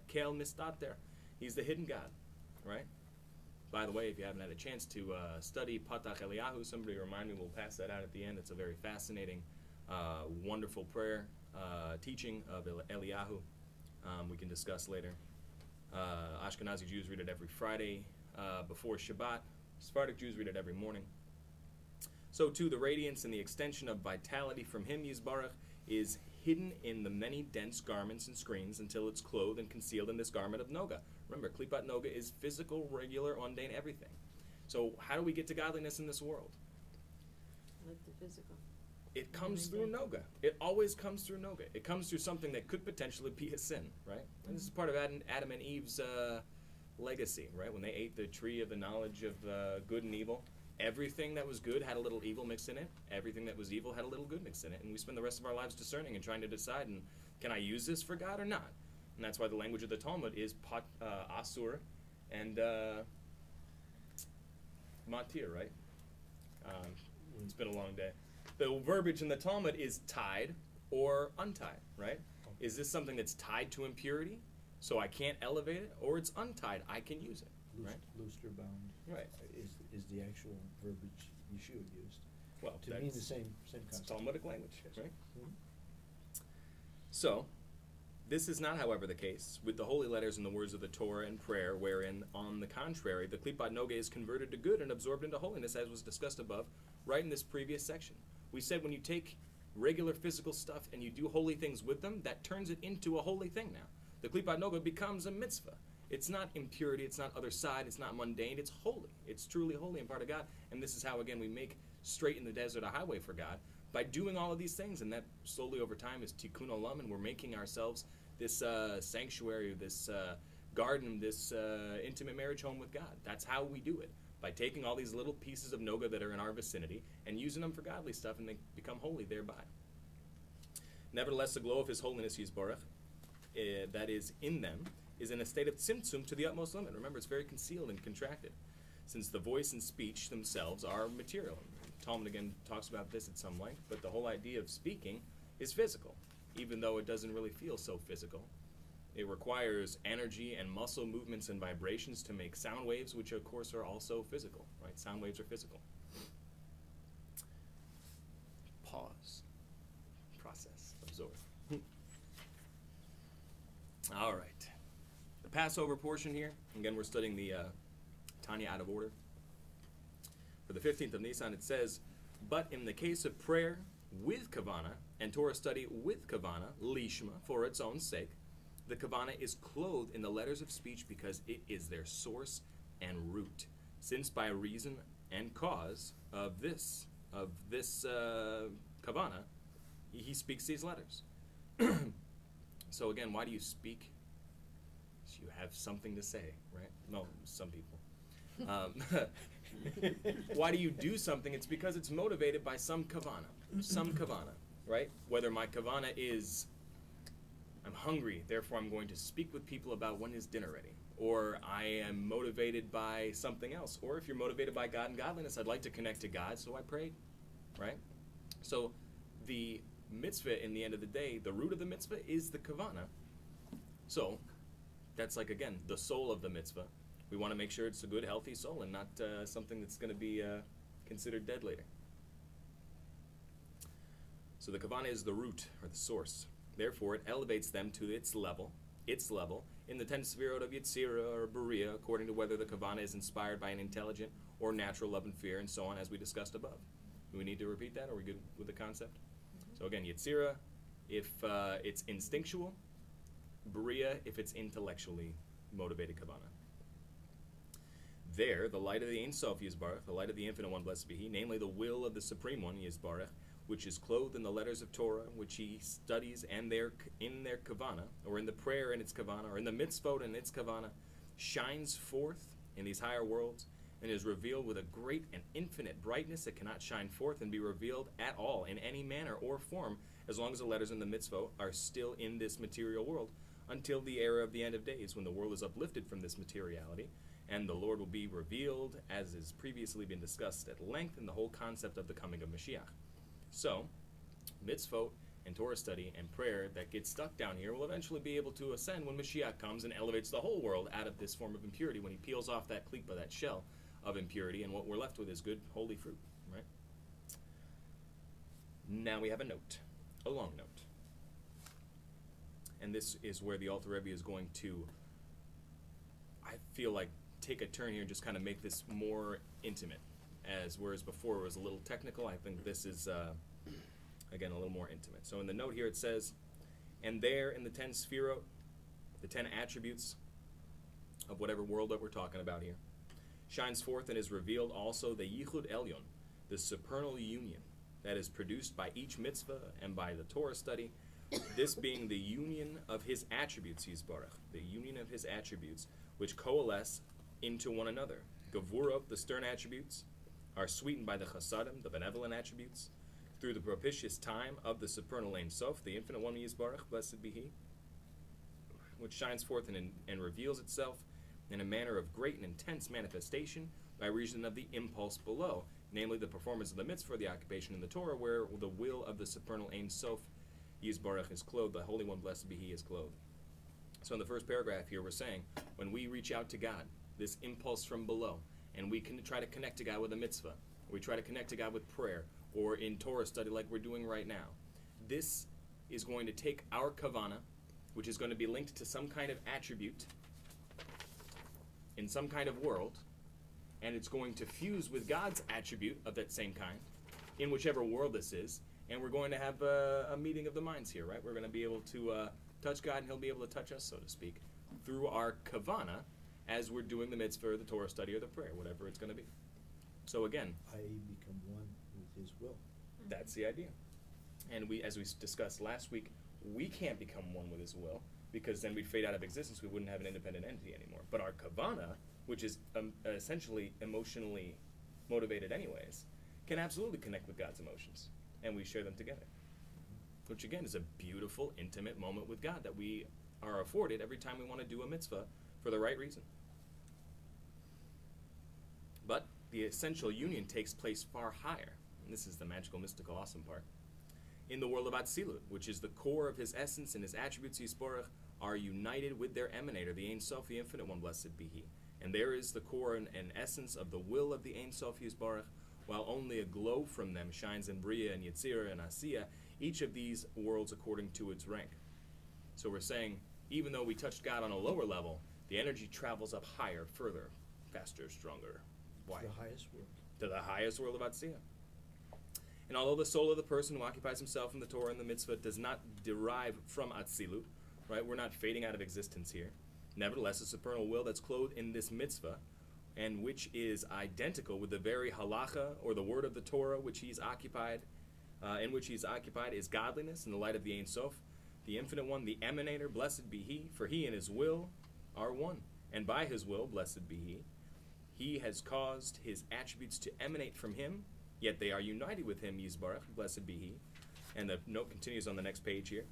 Kel Mistater. He's the hidden God, right? By the way, if you haven't had a chance to study Patach Eliyahu, somebody remind me, we'll pass that out at the end. It's a very fascinating, wonderful prayer teaching of Eliyahu. We can discuss later. Ashkenazi Jews read it every Friday before Shabbat. Sephardic Jews read it every morning. So too, the radiance and the extension of vitality from him, Yisbarach, is hidden in the many dense garments and screens until it's clothed and concealed in this garment of Noga. Remember, Klipat Noga is physical, regular, mundane, everything. So how do we get to godliness in this world? Like the physical. It comes through Noga. It always comes through Noga. It comes through something that could potentially be a sin, right? And this is part of Adam and Eve's legacy, right? When they ate the tree of the knowledge of good and evil, everything that was good had a little evil mixed in it. Everything that was evil had a little good mixed in it. And we spend the rest of our lives discerning and trying to decide, and can I use this for God or not? And that's why the language of the Talmud is asur and matir, right? It's been a long day. The verbiage in the Talmud is tied or untied, right? Is this something that's tied to impurity, so I can't elevate it, or it's untied, I can use it, right? Loosed or bound. Right. Is the actual verbiage Yeshua used. Well, To mean the same it's concept. Talmudic language, right? Mhm. So, this is not, however, the case with the holy letters and the words of the Torah and prayer, wherein, on the contrary, the Klipat Noga is converted to good and absorbed into holiness, as was discussed above, right in this previous section. We said when you take regular physical stuff and you do holy things with them, that turns it into a holy thing now. The Klipat Noga becomes a mitzvah. It's not impurity, it's not other side, it's not mundane, it's holy. It's truly holy and part of God. And this is how, again, we make straight in the desert a highway for God, by doing all of these things. And that slowly over time is tikkun olam, and we're making ourselves this sanctuary, this garden, this intimate marriage home with God. That's how we do it, by taking all these little pieces of Noga that are in our vicinity and using them for godly stuff, and they become holy thereby. Nevertheless, the glow of his holiness, Yisborach, that is in them, is in a state of tzimtzum to the utmost limit. Remember, it's very concealed and contracted, since the voice and speech themselves are material. Talmud again talks about this at some length, but the whole idea of speaking is physical, even though it doesn't really feel so physical. It requires energy and muscle movements and vibrations to make sound waves, which of course are also physical, right? Sound waves are physical. Pause. Process. Absorb. All right. The Passover portion here, again, we're studying the Tanya out of order. For the 15th of Nisan, it says, but in the case of prayer with kavana and Torah study with kavana, lishma, for its own sake, the kavana is clothed in the letters of speech because it is their source and root, since by reason and cause of this kavana, he speaks these letters. So again, why do you speak? So you have something to say, right? No, some people. Why do you do something? It's because it's motivated by some kavana, right? Whether my kavana is, I'm hungry, therefore I'm going to speak with people about when is dinner ready. Or I am motivated by something else. Or if you're motivated by God and godliness, I'd like to connect to God, so I prayed, right? So the mitzvah, in the end of the day, the root of the mitzvah is the kavana. So that's like, again, the soul of the mitzvah. We want to make sure it's a good, healthy soul and not something that's going to be considered dead later. So the kavana is the root or the source. Therefore, it elevates them to its level, in the 10 sefirot of Yetzirah or Beriah, according to whether the kavana is inspired by an intelligent or natural love and fear, and so on, as we discussed above. Do we need to repeat that? Are we good with the concept? Mm-hmm. So again, Yetzirah, if it's instinctual, Beriah, if it's intellectually motivated kavana. There, the light of the Ein Sof Yisbarach, the light of the Infinite One, blessed be He, namely the will of the Supreme One Yisbarach, which is clothed in the letters of Torah, which he studies, and in their kavana, or in the prayer in its kavana, or in the mitzvot in its kavana, shines forth in these higher worlds, and is revealed with a great and infinite brightness that cannot shine forth and be revealed at all in any manner or form, as long as the letters in the mitzvot are still in this material world, until the era of the end of days, when the world is uplifted from this materiality, and the Lord will be revealed, as has previously been discussed at length, in the whole concept of the coming of Mashiach. So, mitzvot and Torah study and prayer that gets stuck down here will eventually be able to ascend when Mashiach comes and elevates the whole world out of this form of impurity, when he peels off that klipa, that shell of impurity, and what we're left with is good, holy fruit, right? Now we have a note, a long note. And this is where the Alter Rebbe is going to, I feel like, take a turn here and just kind of make this more intimate. Whereas before it was a little technical, I think this is, again, a little more intimate. So in the note here it says, and there in the 10 sefirot, the 10 attributes of whatever world that we're talking about here, shines forth and is revealed also the Yichud Elyon, the supernal union that is produced by each mitzvah and by the Torah study, this being the union of his attributes, Yisbarach, the union of his attributes, which coalesce into one another. Gevurot, the stern attributes, are sweetened by the Chasadim, the benevolent attributes, through the propitious time of the supernal Ein Sof, the infinite one, Yisbarach, blessed be he, which shines forth and reveals itself in a manner of great and intense manifestation by reason of the impulse below, namely the performance of the mitzvah, the occupation in the Torah, where the will of the supernal Ein Sof, Yisbarach, is clothed, the Holy One, blessed be he, is clothed. So in the first paragraph here we're saying, when we reach out to God, this impulse from below, and we can try to connect to God with a mitzvah, or we try to connect to God with prayer, or in Torah study like we're doing right now, this is going to take our kavana, which is going to be linked to some kind of attribute in some kind of world, and it's going to fuse with God's attribute of that same kind, in whichever world this is, and we're going to have a meeting of the minds here, right? We're going to be able to touch God, and he'll be able to touch us, so to speak, through our kavana, as we're doing the mitzvah, or the Torah study, or the prayer, whatever it's going to be. So again, I become one with his will. that's the idea. And we, as we discussed last week, we can't become one with his will, because then we'd fade out of existence. We wouldn't have an independent entity anymore. But our kavana, which is essentially emotionally motivated anyways, can absolutely connect with God's emotions, and we share them together, which again is a beautiful, intimate moment with God that we are afforded every time we want to do a mitzvah for the right reason. But the essential union takes place far higher, and this is the magical, mystical, awesome part, in the world of Atzilut, which is the core of his essence, and his attributes, Yisborach, are united with their emanator, the Ein Sof, the infinite one, blessed be he. And there is the core and essence of the will of the Ein Sof, Yisborach, while only a glow from them shines in Bria and Yetzirah and Asiya, each of these worlds according to its rank. So we're saying, even though we touched God on a lower level, the energy travels up higher, further, faster, stronger. Why? The highest world. To the highest world of Asiya. And although the soul of the person who occupies himself in the Torah and the mitzvah does not derive from Atzilut, right? We're not fading out of existence here. Nevertheless, a supernal will that's clothed in this mitzvah, and which is identical with the very halacha, or the word of the Torah, which he's occupied, in which he's occupied, is godliness in the light of the Ein Sof, the infinite one, the emanator, blessed be he, for he and his will are one. And by his will, blessed be he has caused his attributes to emanate from him, yet they are united with him, Yisbarach, blessed be he. And the note continues on the next page here.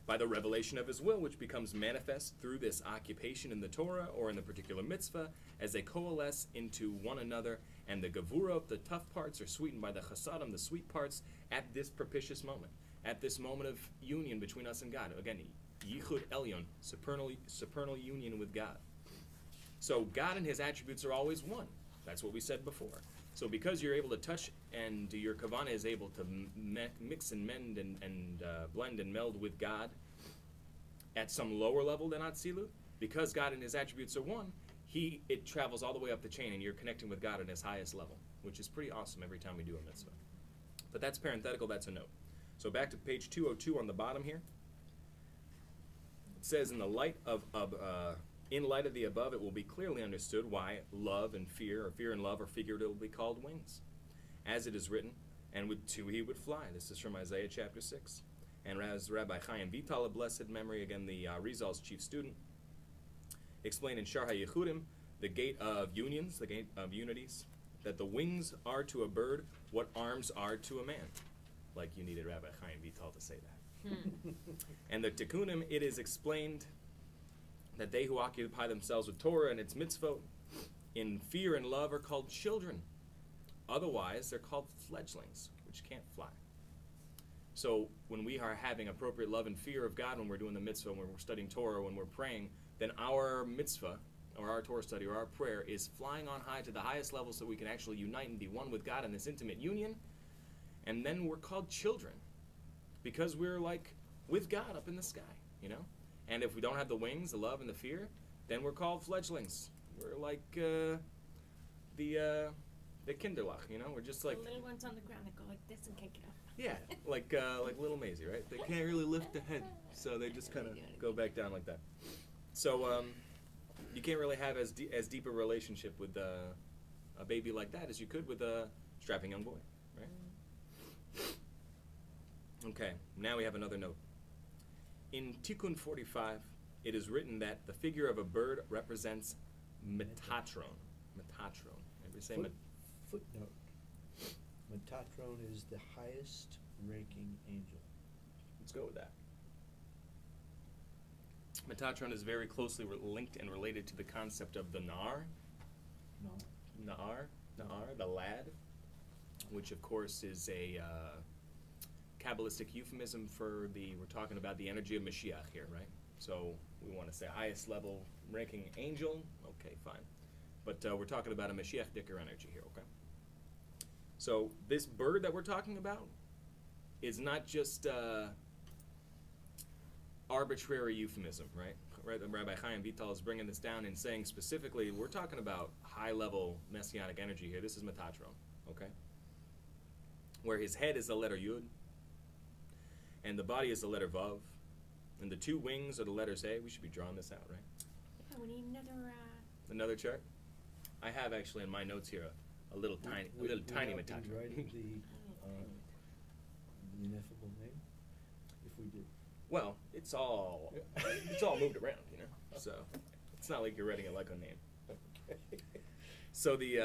By the revelation of his will, which becomes manifest through this occupation in the Torah or in the particular mitzvah, as they coalesce into one another, and the gevurot, the tough parts, are sweetened by the chasadim, the sweet parts, at this propitious moment, at this moment of union between us and God. Again, yichud elyon, supernal union with God. So God and his attributes are always one. That's what we said before. So because you're able to touch, and your kavana is able to mix and mend and blend and meld with God at some lower level than Atzilut, because God and his attributes are one, it travels all the way up the chain, and you're connecting with God at his highest level, which is pretty awesome every time we do a mitzvah. But that's parenthetical, that's a note. So back to page 202 on the bottom here. It says, in light of the above, it will be clearly understood why love and fear, or fear and love, are figuratively called wings. As it is written, and with two he would fly. This is from Isaiah chapter 6. And as Rabbi Chaim Vital, of blessed memory, again the Rizal's chief student, explained in Shar HaYechudim, the gate of unions, the gate of unities, that the wings are to a bird what arms are to a man. Like you needed Rabbi Chaim Vital to say that. And the Tikkunim, it is explained that they who occupy themselves with Torah and its mitzvot in fear and love are called children. Otherwise, they're called fledglings, which can't fly. So when we are having appropriate love and fear of God, when we're doing the mitzvah, when we're studying Torah, when we're praying, then our mitzvah, or our Torah study, or our prayer is flying on high to the highest level so we can actually unite and be one with God in this intimate union. And then we're called children because we're like with God up in the sky, you know? And if we don't have the wings, the love, and the fear, then we're called fledglings. We're like the kinderlach, you know? We're just like... The little ones on the ground that go like this and can't get up. Yeah, like little Maisie, right? They can't really lift the head, so they just kind of go back down like that. So you can't really have as deep a relationship with a baby like that as you could with a strapping young boy, right? Okay, now we have another note. In Tikkun 45, it is written that the figure of a bird represents Metatron. Metatron. Everybody say Footnote. Metatron is the highest ranking angel. Let's go with that. Metatron is very closely linked and related to the concept of the Nar. No. Nar, the lad, which of course is a Kabbalistic euphemism for we're talking about the energy of Mashiach here, right? So we want to say highest level ranking angel, okay, fine. But we're talking about a Mashiach Dicker energy here, okay? So this bird that we're talking about is not just arbitrary euphemism, right? Rabbi Chaim Vital is bringing this down and saying specifically, we're talking about high-level Messianic energy here. This is Metatron, okay? Where his head is the letter Yud, and the body is the letter Vav, and the two wings are the letters A. We should be drawing this out, right? Yeah, we need Another chart? I have actually in my notes here a little tiny Metatron. Writing the ineffable name, if we did. Well, it's all moved around, you know. So it's not like you're writing it like a name. Okay. So the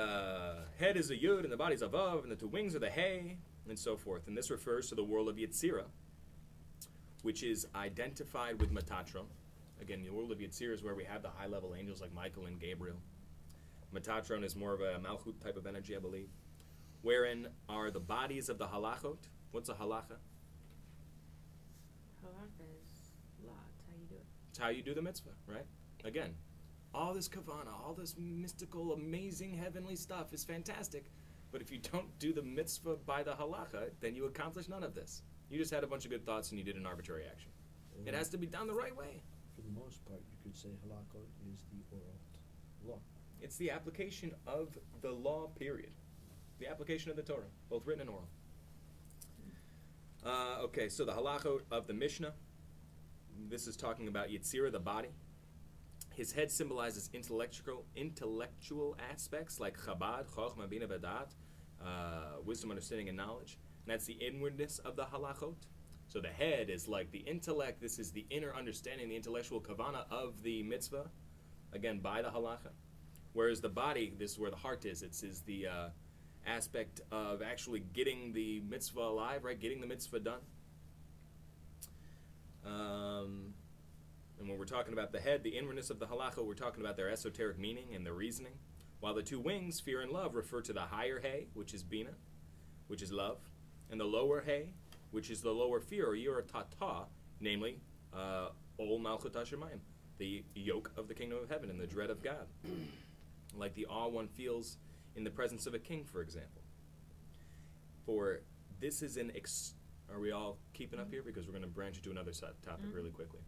head is a Yud, and the body's a Vav, and the two wings are the Hey, and so forth. And this refers to the world of Yetzirah, which is identified with Metatron. Again, the world of Yetzirah is where we have the high-level angels like Michael and Gabriel. Metatron is more of a Malchut type of energy, I believe, wherein are the bodies of the halachot. What's a halacha? Halacha is law. It's how you do it. It's how you do the mitzvah, right? Again, all this kavana, all this mystical, amazing, heavenly stuff is fantastic, but if you don't do the mitzvah by the halacha, then you accomplish none of this. You just had a bunch of good thoughts and you did an arbitrary action. It has to be done the right way. For the most part, you could say halakha is the oral law. It's the application of the law, period. The application of the Torah, both written and oral. Okay, so the halacha of the Mishnah. This is talking about Yetzirah, the body. His head symbolizes intellectual aspects like Chabad, Chochmah, Bina, V'dat, wisdom, understanding, and knowledge. And that's the inwardness of the halachot. So the head is like the intellect. This is the inner understanding, the intellectual kavana of the mitzvah, again, by the halacha. Whereas the body, this is where the heart is. It's the aspect of actually getting the mitzvah alive, right? Getting the mitzvah done. And when we're talking about the head, the inwardness of the halacha, we're talking about their esoteric meaning and their reasoning. While the two wings, fear and love, refer to the higher hay, which is bina, which is love, and the lower hay, which is the lower fear, or yira tata, namely, ol malchut hashemayim, the yoke of the kingdom of heaven and the dread of God. Like the awe one feels in the presence of a king, for example. For this is are we all keeping up here? Because we're going to branch into another topic really quickly.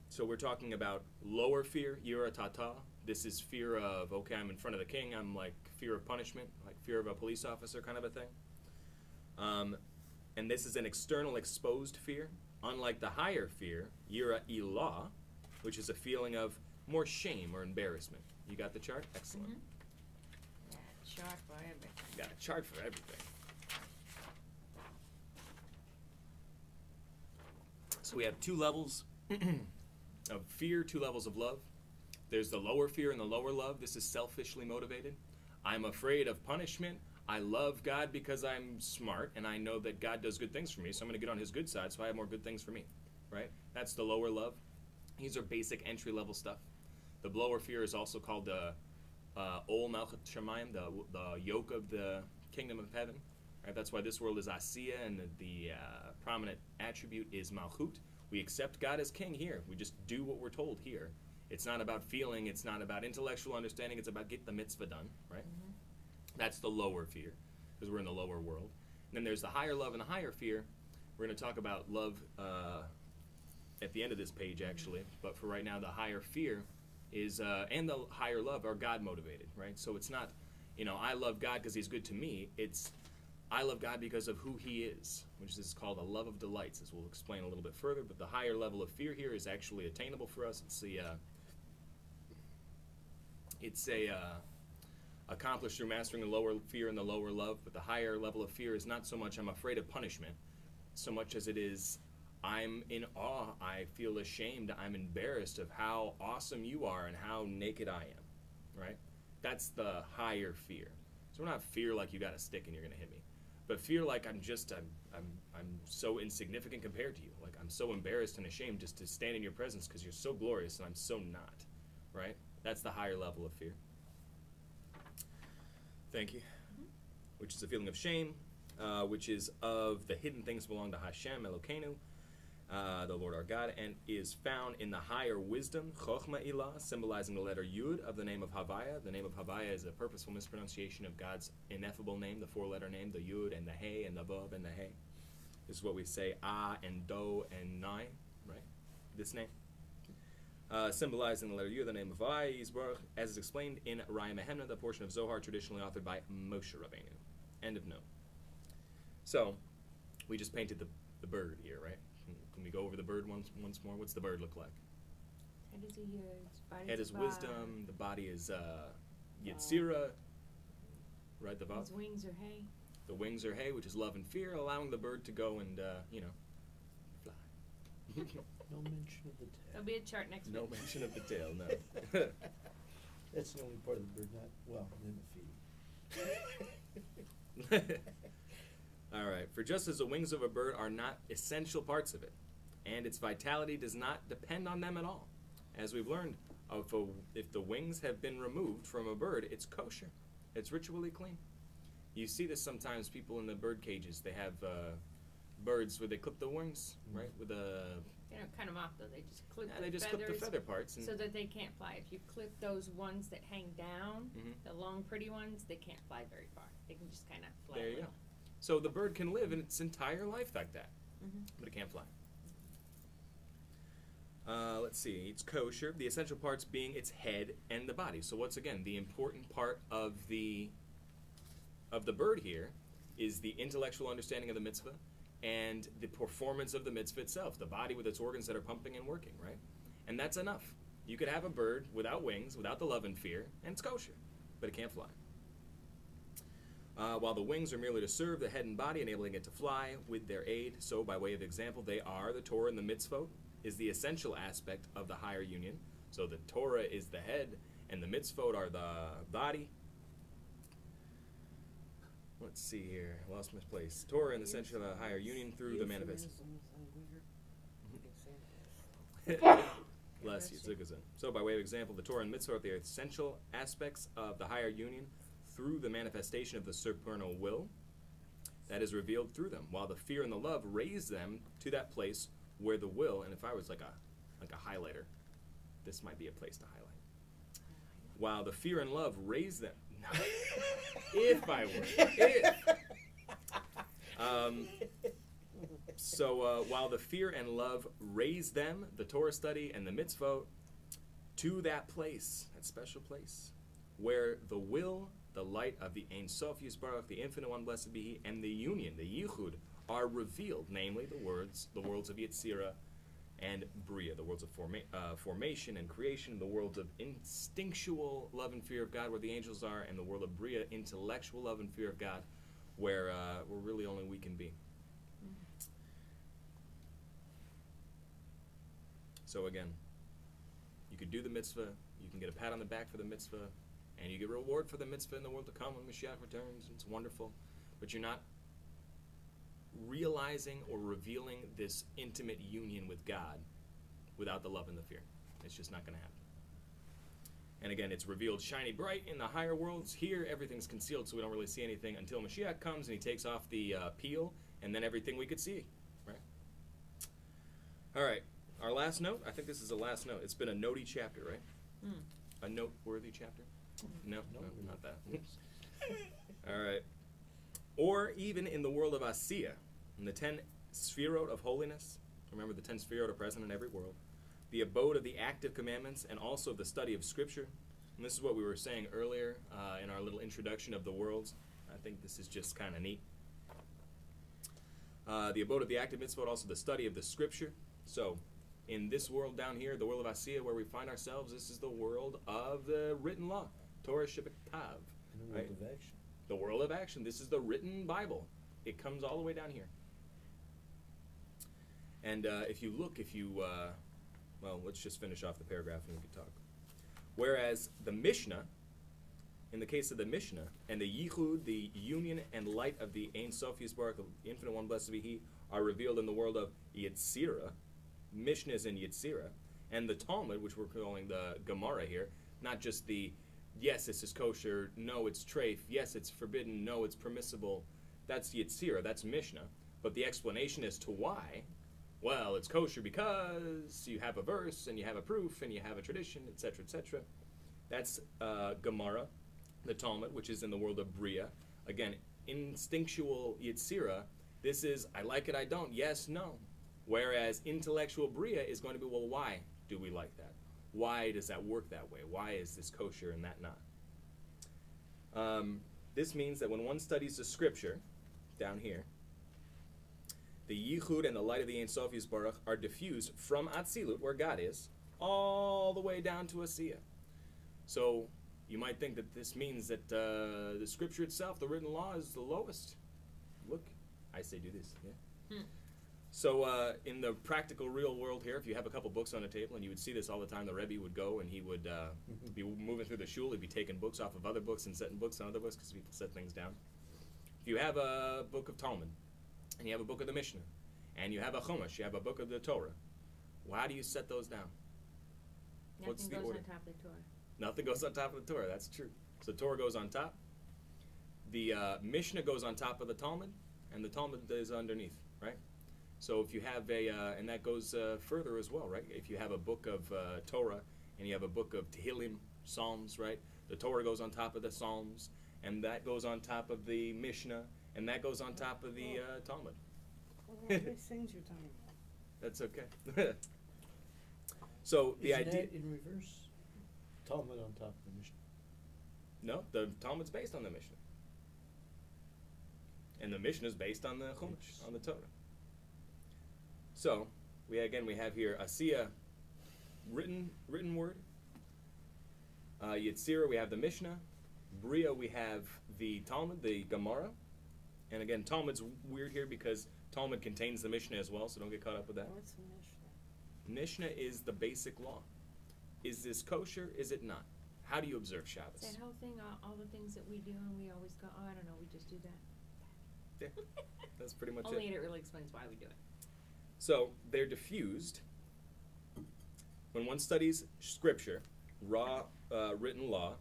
So we're talking about lower fear, yira tata. This is fear of, okay, I'm in front of the king. I'm like fear of punishment, like fear of a police officer kind of a thing. And this is an external exposed fear, unlike the higher fear, yira ilah, which is a feeling of more shame or embarrassment. You got the chart? Excellent. Yeah, chart for everything. Got a chart for everything. So we have two levels of fear, two levels of love. There's the lower fear and the lower love. This is selfishly motivated. I'm afraid of punishment. I love God because I'm smart and I know that God does good things for me, so I'm going to get on his good side so I have more good things for me, right? That's the lower love. These are basic entry-level stuff. The lower fear is also called the Ol Malchut Shamayim, the yoke of the kingdom of heaven. Right? That's why this world is Asiya, and the prominent attribute is Malchut. We accept God as king here. We just do what we're told here. It's not about feeling. It's not about intellectual understanding. It's about get the mitzvah done, right? Mm-hmm. That's the lower fear, because we're in the lower world. And then there's the higher love and the higher fear. We're going to talk about love at the end of this page, actually. But for right now, the higher fear is, and the higher love are God-motivated, right? So it's not, I love God because he's good to me. It's, I love God because of who he is, which is called a love of delights, as we'll explain a little bit further. But the higher level of fear here is actually attainable for us. It's accomplished through mastering the lower fear and the lower love. But the higher level of fear is not so much I'm afraid of punishment, so much as it is I'm in awe, I feel ashamed, I'm embarrassed of how awesome you are and how naked I am, right? That's the higher fear. So we're not fear like you got a stick and you're going to hit me, but fear like I'm so insignificant compared to you. Like I'm so embarrassed and ashamed just to stand in your presence because you're so glorious and I'm so not, right? That's the higher level of fear. Thank you. Mm-hmm. Which is a feeling of shame, which is of the hidden things belong to Hashem Elokeinu, the Lord our God, and is found in the higher wisdom, Chochma Ilah, symbolizing the letter Yud of the name of Havaya. The name of Havaya is a purposeful mispronunciation of God's ineffable name, the four-letter name, the Yud and the Hey and the Vav and the Hey. This is what we say, Ah and Do and Nai, right? This name. Symbolizing the letter Yud, the name of Havaya, Yisbarach, as is explained in Raya Mehemna, the portion of Zohar traditionally authored by Moshe Rabbeinu. End of note. So, we just painted the bird here, right? Can we go over the bird once more? What's the bird look like? Head is a yud, body Head is wisdom, the body is Yetzirah, right? The Vav. His wings are hay. The wings are hay, which is love and fear, allowing the bird to go and, fly. No mention of the tail. There'll be a chart next week. No mention of the tail, no. That's the only part of the bird, not, well, then the feet. All right. For just as the wings of a bird are not essential parts of it, and its vitality does not depend on them at all. As we've learned, if the wings have been removed from a bird, it's kosher. It's ritually clean. You see this sometimes, people in the bird cages, they have birds where they clip the wings, right? With a... They don't cut them off, though. They just clip they just clip the feather parts. And so that they can't fly. If you clip those ones that hang down, mm-hmm. the long, pretty ones, they can't fly very far. They can just kind of fly There you go. So the bird can live in its entire life like that, mm-hmm. but it can't fly. Let's see. It's kosher. The essential parts being its head and the body. So once again, the important part of the bird here is the intellectual understanding of the mitzvah and the performance of the mitzvah itself, the body with its organs that are pumping and working, right? And that's enough. You could have a bird without wings, without the love and fear, and it's kosher, but it can't fly. While the wings are merely to serve the head and body, enabling it to fly with their aid. So, by way of example, they are the Torah and the mitzvot, is the essential aspect of the higher union. So the Torah is the head, and the mitzvot are the body. Let's see here. I lost my place. Torah and the essential higher union through the manifest. Bless you, Zugazin. So, by way of example, the Torah and mitzvot are the essential aspects of the higher union through the manifestation of the supernal will that is revealed through them, while the fear and the love raise them to that place where the will, and if I was like a highlighter, this might be a place to highlight. While the fear and love raise them, no, if I were, while the fear and love raise them, the Torah study and the mitzvot, to that place, that special place, where the will, the light of the Ein Sof Yisbarach, the Infinite One, blessed be He, and the union, the Yichud, are revealed, namely the worlds of Yetzirah and Bria, the worlds of formation and creation, the worlds of instinctual love and fear of God, where the angels are, and the world of Bria, intellectual love and fear of God, where really only we can be. So again, you could do the mitzvah, you can get a pat on the back for the mitzvah, And you get reward for the mitzvah in the world to come when Mashiach returns, and it's wonderful. But you're not realizing or revealing this intimate union with God without the love and the fear. It's just not going to happen. And again, it's revealed shiny bright in the higher worlds. Here, everything's concealed, so we don't really see anything until Mashiach comes and he takes off the peel, and then everything we could see, right? All right, our last note. I think this is the last note. It's been a notey chapter, right? A noteworthy chapter? No, not that. All right. Or even in the world of Asiya, in the 10 Sfirot of holiness. Remember, the 10 Sfirot are present in every world. The abode of the active commandments, and also the study of Scripture. And this is what we were saying earlier in our little introduction of the worlds. I think this is just kind of neat. The abode of the active mitzvot, also the study of the Scripture. So, in this world down here, the world of Asiya, where we find ourselves, this is the world of the written law, Torah Shabbat. In the world of action. The world of action. This is the written Bible. It comes all the way down here. And well, let's just finish off the paragraph and we can talk. Whereas the Mishnah, in the case of the Mishnah, and the Yichud, the union and light of the Ein Sof Yisbarach, the Infinite One, blessed be He, are revealed in the world of Yetzirah. Mishnah is in Yetzirah. And the Talmud, which we're calling the Gemara here, not just the, yes, this is kosher, no, it's treif, yes, it's forbidden, no, it's permissible. That's Yetzirah, that's Mishnah. But the explanation as to why, well, it's kosher because you have a verse and you have a proof and you have a tradition, etc., etc. That's Gemara, the Talmud, which is in the world of Bria. Again, instinctual Yetzirah, this is, I like it, I don't, yes, no. Whereas intellectual Bria is going to be, well, why do we like that? Why does that work that way? Why is this kosher and that not? This means that when one studies the Scripture, down here, the Yichud and the light of the Ein Sof Yisbarach are diffused from Atzilut, where God is, all the way down to Asiya. So you might think that this means that the Scripture itself, the written law, is the lowest. Look, I say do this. Yeah. So in the practical, real world here, if you have a couple books on a table, and you would see this all the time, the Rabbi would go and he would be moving through the shul. He'd be taking books off of other books and setting books on other books because people set things down. If you have a book of Talmud, and you have a book of the Mishnah, and you have a Chumash, you have a book of the Torah, well, how do you set those down? What's Nothing the goes order? on top of the Torah. Nothing goes on top of the Torah, that's true. So Torah goes on top, the Mishnah goes on top of the Talmud, and the Talmud is underneath, right? So if you have and that goes further as well, right? If you have a book of Torah, and you have a book of Tehillim, Psalms, right? The Torah goes on top of the Psalms, and that goes on top of the Mishnah, and that goes on top of the Talmud. What are all these things you're talking about? That's okay. So the Isn't idea, that in reverse? Talmud on top of the Mishnah. no, the Talmud's based on the Mishnah, and the Mishnah is based on the Chumash, on the Torah. So we have here Asiya, written word. Yetzirah, we have the Mishnah. Bria, we have the Talmud, the Gemara. And again, Talmud's weird here because Talmud contains the Mishnah as well, so don't get caught up with that. What's the Mishnah? Mishnah is the basic law. Is this kosher? Is it not? How do you observe It's Shabbos? that whole thing, all the things that we do, and we always go, oh, I don't know, we just do that. Yeah, that's pretty much Only it. it really explains why we do it. So they're diffused. When one studies Scripture, raw written law,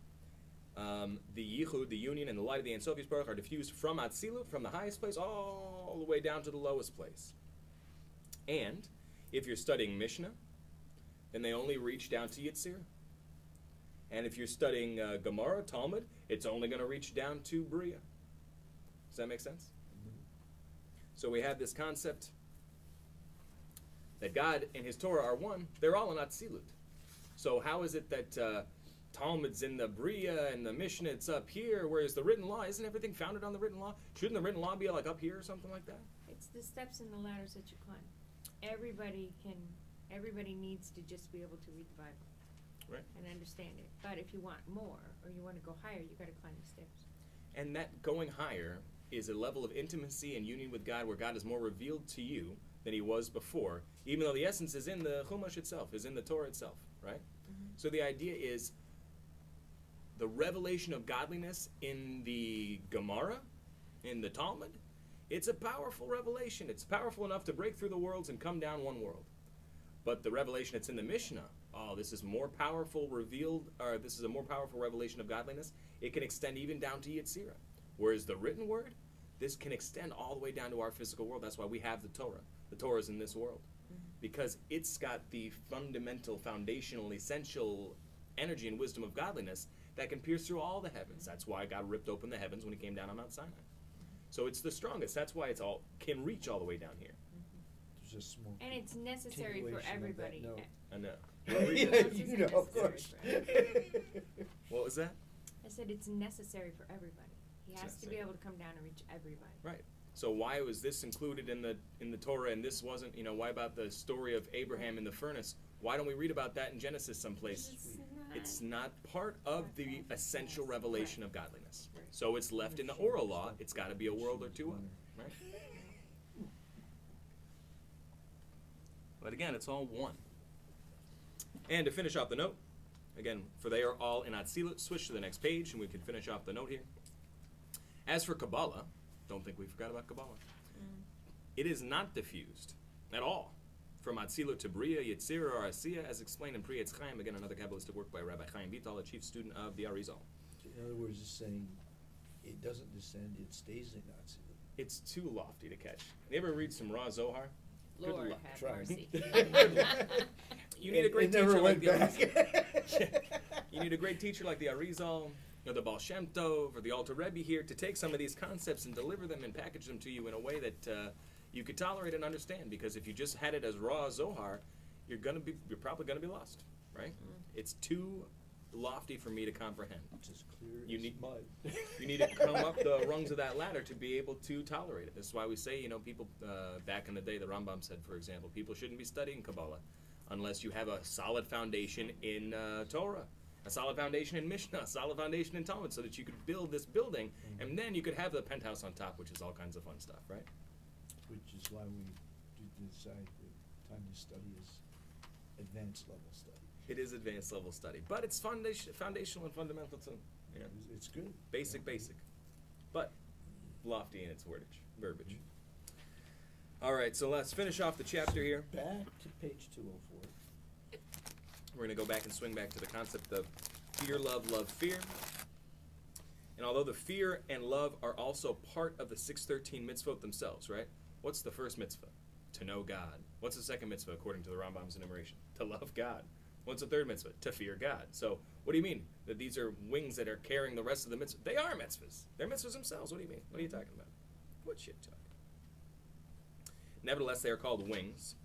the Yichud, the union, and the light of the Ein Sof Yisbarach are diffused from Atzilut, from the highest place, all the way down to the lowest place. And if you're studying Mishnah, then they only reach down to Yetzirah. And if you're studying Gemara, Talmud, it's only going to reach down to Bria. Does that make sense? So we have this concept that God and His Torah are one. They're all in Atzilut. So how is it that Talmud's in the Bria and the Mishnah it's up here, whereas the written law, isn't everything founded on the written law? Shouldn't the written law be like up here or something like that? It's the steps and the ladders that you climb. Everybody needs to just be able to read the Bible. Right. And understand it. But if you want more, or you want to go higher, you got to climb the stairs. And that going higher is a level of intimacy and union with God where God is more revealed to you than He was before, even though the essence is in the Chumash itself, is in the Torah itself, right? Mm-hmm. So the idea is the revelation of godliness in the Gemara, in the Talmud, it's a powerful revelation. It's powerful enough to break through the worlds and come down one world. But the revelation that's in the Mishnah, this is more powerful revealed, or this is a more powerful revelation of godliness. It can extend even down to Yetzirah. Whereas the written word, this can extend all the way down to our physical world. That's why we have the Torah. The Torah is in this world. Because it's got the fundamental, foundational, essential energy and wisdom of godliness that can pierce through all the heavens. That's why God ripped open the heavens when he came down on Mount Sinai. So it's the strongest. That's why it's all can reach all the way down here. There's a small And it's necessary for continuation of that everybody. note. I know. Yeah, It's you know, of necessary course. for What was that? I said it's necessary for everybody. He It's has to be necessary. able to come down and reach everybody. Right. So why was this included in the Torah and this wasn't? Why about the story of Abraham in the furnace? Why don't we read about that in Genesis someplace? It's not part of the essential revelation of godliness. Right. So it's left in the oral law. It's got to be a world or two up, right? But again, it's all one. And to finish off the note, again, for they are all in Atzilut, switch to the next page and we can finish off the note here. As for Kabbalah, don't think we forgot about Kabbalah. It is not diffused at all from Atzilut to Bria, Yetzirah, or Asiya, as explained in Pri Etz Chaim, again, another Kabbalistic work by Rabbi Chaim Vital, a chief student of the Arizal. In other words, it's saying it doesn't descend, it stays in Nazi. It's too lofty to catch. You ever read some Ra Zohar? Good Lord luck. have Try. mercy. You need a great It never teacher like went the back. You need a great teacher like the Arizal, or the Baal Shem Tov, or the Alter Rebbe here to take some of these concepts and deliver them and package them to you in a way that you could tolerate and understand. Because if you just had it as raw Zohar, you're probably gonna be lost, right? It's too lofty for me to comprehend. It's as clear You as need- mud. You need to come up the rungs of that ladder to be able to tolerate it. This is why we say, people back in the day, the Rambam said, for example, people shouldn't be studying Kabbalah unless you have a solid foundation in Torah, a solid foundation in Mishnah, a solid foundation in Talmud, so that you could build this building, and then you could have the penthouse on top, which is all kinds of fun stuff, right? Which is why we do decide that Tanya's study is advanced level study. It is advanced level study, but it's foundational and fundamental too. It's good. Basic, but lofty in its verbiage. All right, so let's finish off the chapter here. Back to page 204. We're going to go back and swing back to the concept of fear, love, fear. And although the fear and love are also part of the 613 mitzvot themselves, right? What's the first mitzvah? To know God. What's the second mitzvah according to the Rambam's enumeration? To love God. What's the third mitzvah? To fear God. So what do you mean? That these are wings that are carrying the rest of the mitzvah? They are mitzvahs. They're mitzvahs themselves. What do you mean? What are you talking about? What shit talk? Nevertheless, they are called wings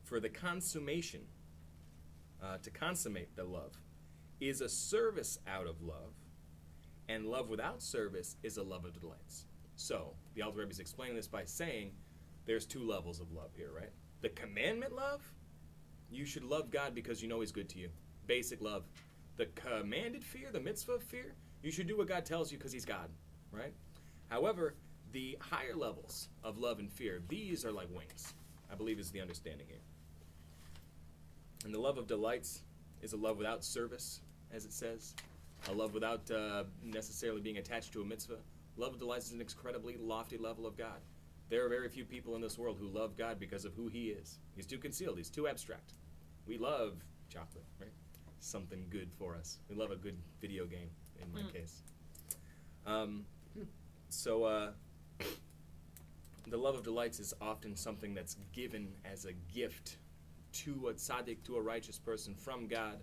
for the consummation, to consummate the love, is a service out of love, and love without service is a love of delights. So, the Alter Rebbe is explaining this by saying there's two levels of love here, right? The commandment love, you should love God because you know He's good to you. Basic love. The commanded fear, the mitzvah of fear, you should do what God tells you because He's God, right? However, the higher levels of love and fear, these are like wings, I believe is the understanding here. And the love of delights is a love without service, as it says. A love without necessarily being attached to a mitzvah. Love of delights is an incredibly lofty level of God. There are very few people in this world who love God because of who He is. He's too concealed. He's too abstract. We love chocolate, right? Something good for us. We love a good video game, in my case. So the love of delights is often something that's given as a gift to a tzaddik, to a righteous person from God.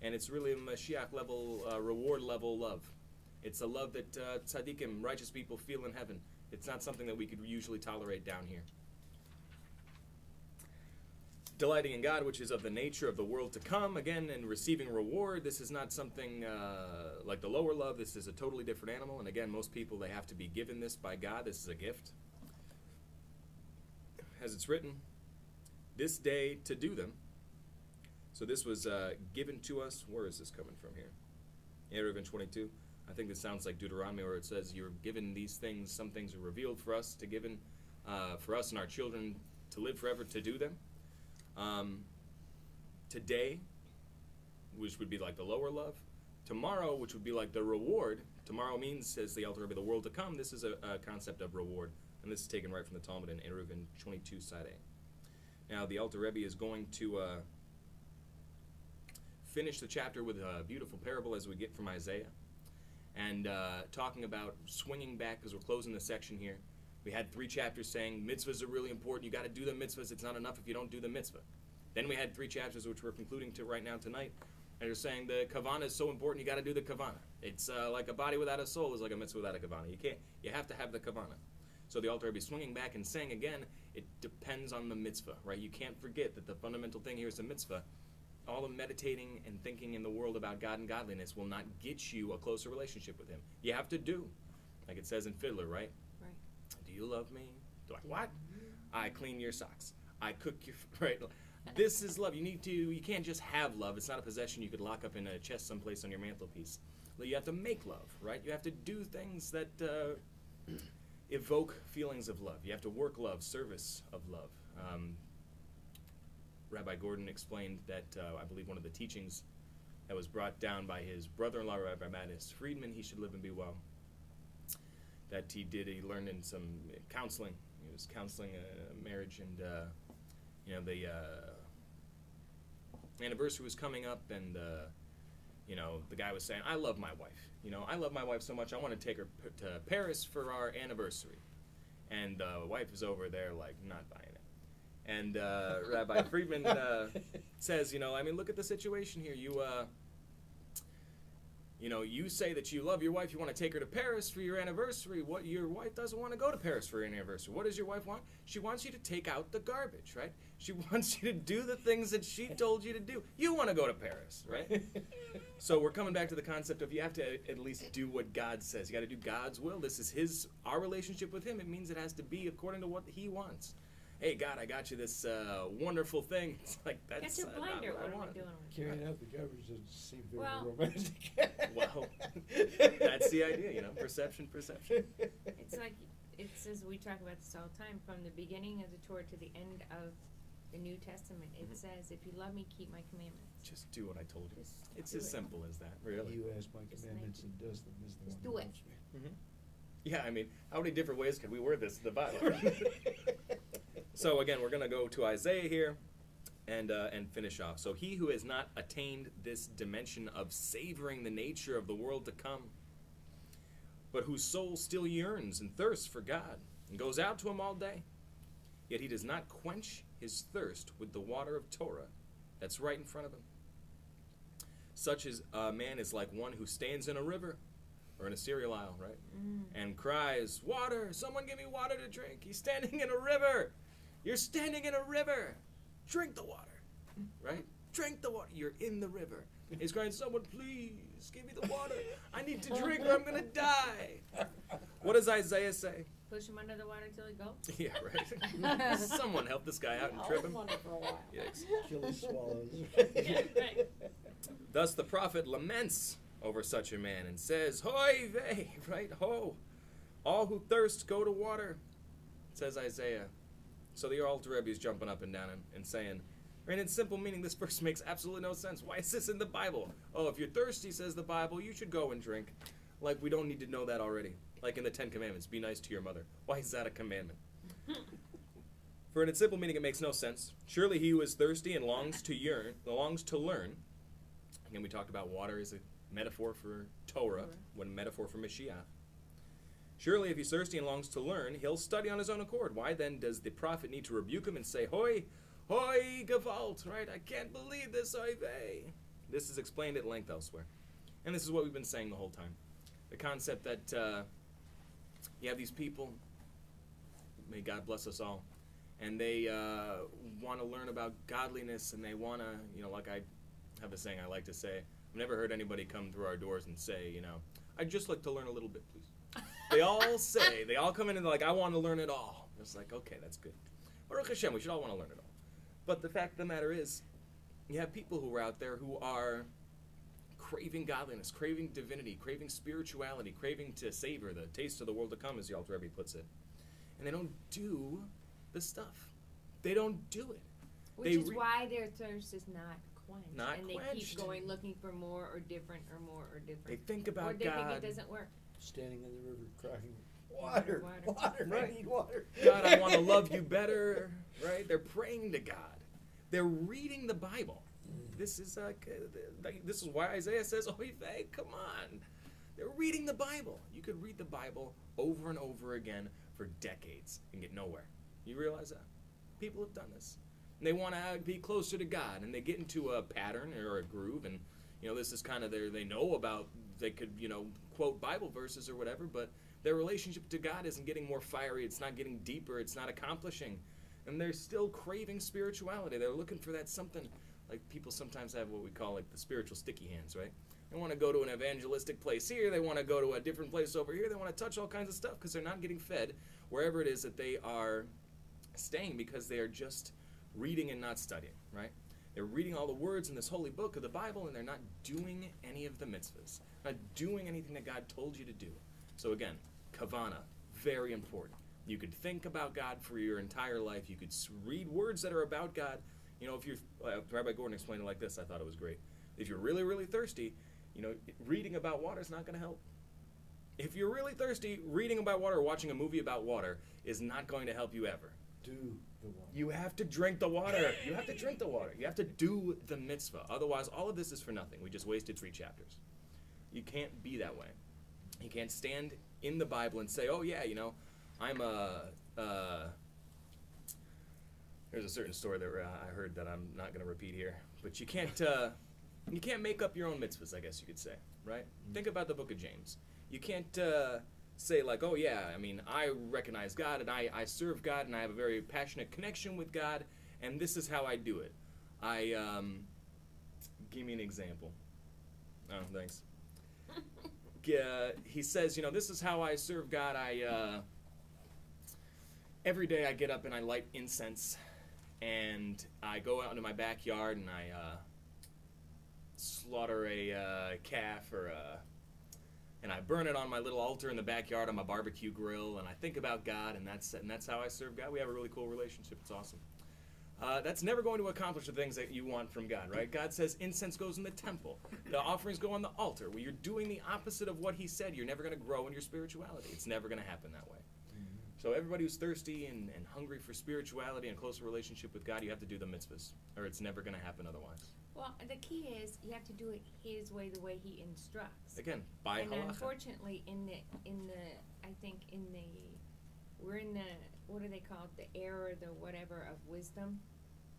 And it's really a Mashiach level, reward level love. It's a love that tzaddikim, righteous people, feel in heaven. It's not something that we could usually tolerate down here. Delighting in God, which is of the nature of the world to come, again, and receiving reward. This is not something like the lower love. This is a totally different animal. And again, most people, they have to be given this by God. This is a gift. As it's written, this day to do them. So this was given to us. Where is this coming from here? Eruvin 22. I think this sounds like Deuteronomy, where it says you're given these things. Some things are revealed for us to given for us and our children to live forever to do them. Today, which would be like the lower love, tomorrow, which would be like the reward, tomorrow means, says the Alter Rebbe, the world to come. This is a concept of reward. And this is taken right from the Talmud in Eruvin 22 side A. Now, the Alter Rebbe is going to finish the chapter with a beautiful parable as we get from Isaiah. And talking about swinging back, because we're closing the section here. We had 3 chapters saying mitzvahs are really important. You got to do the mitzvahs. It's not enough if you don't do the mitzvah. Then we had 3 chapters, which we're concluding to right now tonight. And they're saying the kavanah is so important. You got to do the kavanah. It's like a body without a soul is like a mitzvah without a kavanah. You can't. You have to have the kavanah. So the Alter Rebbe is swinging back and saying again, it depends on the mitzvah, right? You can't forget that the fundamental thing here is the mitzvah. All the meditating and thinking in the world about God and godliness will not get you a closer relationship with Him. You have to do, like it says in Fiddler, right? Right. Do you love me? Do I what? I clean your socks. I cook your right. This is love. You can't just have love. It's not a possession you could lock up in a chest someplace on your mantelpiece. You have to make love, right? You have to do things that evoke feelings of love. You have to work love, service of love. Rabbi Gordon explained that, I believe one of the teachings that was brought down by his brother-in-law, Rabbi Mattis Friedman, he should live and be well, that he learned in some counseling. He was counseling a marriage, and, the anniversary was coming up, and, the guy was saying, I love my wife. I love my wife so much, I want to take her to Paris for our anniversary. And the wife is over there, like, not buying it. And Rabbi Friedman says, look at the situation here. You say that you love your wife. You want to take her to Paris for your anniversary. What your wife doesn't want to go to Paris for your anniversary. What does your wife want? She wants you to take out the garbage, right? She wants you to do the things that she told you to do. You want to go to Paris, right? So we're coming back to the concept of you have to at least do what God says. You got to do God's will. This is our relationship with Him. It means it has to be according to what He wants. Hey, God, I got you this wonderful thing. It's like, that's Get your blinder. not what I What am I want. doing with it? Carrying out the garbage doesn't seem very Well- romantic. Well, that's the idea, perception. It's like, it says, we talk about this all the time, from the beginning of the Torah to the end of the New Testament. It says, if you love me, keep my commandments. Just do what I told you. Just It's do as it. simple as that, He really. who has my Just commandments make and does them is the Just one do who it. loves me. Yeah, how many different ways could we word this in the Bible? So again, we're going to go to Isaiah here and finish off. So he who has not attained this dimension of savoring the nature of the world to come, but whose soul still yearns and thirsts for God and goes out to Him all day, yet he does not quench his thirst with the water of Torah that's right in front of him. Such as a man is like one who stands in a river or in a cereal aisle, right? And cries, water, someone give me water to drink. He's standing in a river. You're standing in a river. Drink the water, right? Drink the water. You're in the river. He's crying, someone please give me the water. I need to drink or I'm going to die. What does Isaiah say? Push him under the water till he goes. Yeah, right. Someone help this guy out and trip him. Wonder for a while. Yikes. Kill the swallows. Yeah, right. Thus the prophet laments over such a man and says, Hoi vey, right? Ho. All who thirst go to water, says Isaiah. So the Alter Rebbe is jumping up and down and saying, and in simple meaning, this verse makes absolutely no sense. Why is this in the Bible? Oh, if you're thirsty, says the Bible, you should go and drink. Like we don't need to know that already. Like in the 10 Commandments, be nice to your mother. Why is that a commandment? For in its simple meaning, it makes no sense. Surely he who is thirsty and longs to learn. Again, we talked about water as a metaphor for Torah, when a metaphor for Mashiach. Surely if he's thirsty and longs to learn, he'll study on his own accord. Why then does the prophet need to rebuke him and say, Hoi, hoi, gewalt, right? I can't believe this, oy vey. This is explained at length elsewhere. And this is what we've been saying the whole time. The concept that you have these people, may God bless us all, and they want to learn about godliness, and they want to, like I have a saying I like to say, I've never heard anybody come through our doors and say, I'd just like to learn a little bit, please. They all come in and they're like, I want to learn it all. It's like, okay, that's good. Baruch Hashem, we should all want to learn it all. But the fact of the matter is, you have people who are out there who are craving godliness, craving divinity, craving spirituality, craving to savor the taste of the world to come, as the Alter Rebbe puts it. And they don't do the stuff. They don't do it. Which is why their thirst is not quenched. Not and they quenched. keep going looking for more or different or more or different. They think or about they God. think it doesn't work. Standing in the river crying, water, Water. water, I Right. need water. God, I want to love you better, right? They're praying to God. They're reading the Bible. This is this is why Isaiah says, "Oh, hey, come on." They're reading the Bible. You could read the Bible over and over again for decades and get nowhere. You realize that? People have done this. And they want to be closer to God, and they get into a pattern or a groove, and this is kind of they know about. They could quote Bible verses or whatever, but their relationship to God isn't getting more fiery. It's not getting deeper. It's not accomplishing, and they're still craving spirituality. They're looking for that something. Like people sometimes have what we call like the spiritual sticky hands, right? They want to go to an evangelistic place here. They want to go to a different place over here. They want to touch all kinds of stuff because they're not getting fed wherever it is that they are staying because they are just reading and not studying, right? They're reading all the words in this holy book of the Bible and they're not doing any of the mitzvahs, not doing anything that God told you to do. So again, kavana, very important. You could think about God for your entire life. You could read words that are about God. If you're, Rabbi Gordon explained it like this, I thought it was great. If you're really, really thirsty, reading about water is not going to help. If you're really thirsty, reading about water or watching a movie about water is not going to help you ever. Do the water. You have to drink the water. You have to drink the water. You have to do the mitzvah. Otherwise, all of this is for nothing. We just wasted 3 chapters. You can't be that way. You can't stand in the Bible and say, oh, yeah, I'm there's a certain story that I heard that I'm not going to repeat here. But you can't make up your own mitzvahs, I guess you could say, right? Mm-hmm. Think about the book of James. You can't say like, oh yeah, I recognize God and I serve God and I have a very passionate connection with God and this is how I do it. Give me an example. Oh, thanks. He says, this is how I serve God. Every day I get up and I light incense and I go out into my backyard and I slaughter a calf and I burn it on my little altar in the backyard on my barbecue grill and I think about God and that's how I serve God. We have a really cool relationship. It's awesome. That's never going to accomplish the things that you want from God, right? God says incense goes in the temple. The offerings go on the altar. Well, you're doing the opposite of what he said. You're never going to grow in your spirituality. It's never going to happen that way. So everybody who's thirsty and hungry for spirituality and a closer relationship with God, you have to do the mitzvahs, or it's never going to happen otherwise. Well, the key is you have to do it his way, the way he instructs. Again, by and halacha. Unfortunately, we're in the, what do they call it, the era, the whatever of wisdom.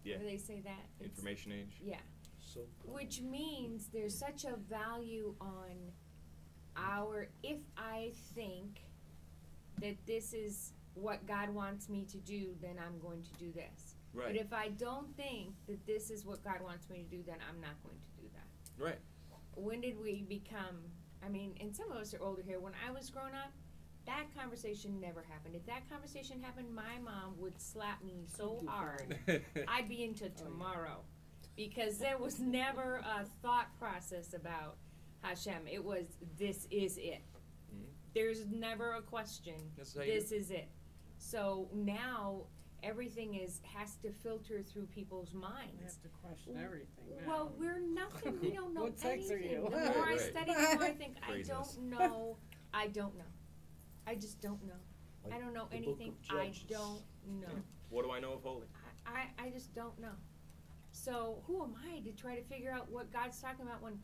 Yeah. What do they say that? Information age. Yeah. So Which means there's such a value on if I think that this is what God wants me to do, then I'm going to do this. Right. But if I don't think that this is what God wants me to do, then I'm not going to do that. Right. When did we become, and some of us are older here, when I was growing up, that conversation never happened. If that conversation happened, my mom would slap me so hard, I'd be into tomorrow. Because there was never a thought process about Hashem. It was, this is it. Mm-hmm. There's never a question. This is it. So now everything has to filter through people's minds. We have to question everything now. Well, we're nothing. We don't know What sex are anything. you? The more I Right. study, the more I think, Craziness. I don't know. I just don't know. like I don't know the book anything. of I Judges. don't know. What do I know of holy? I just don't know. So who am I to try to figure out what God's talking about when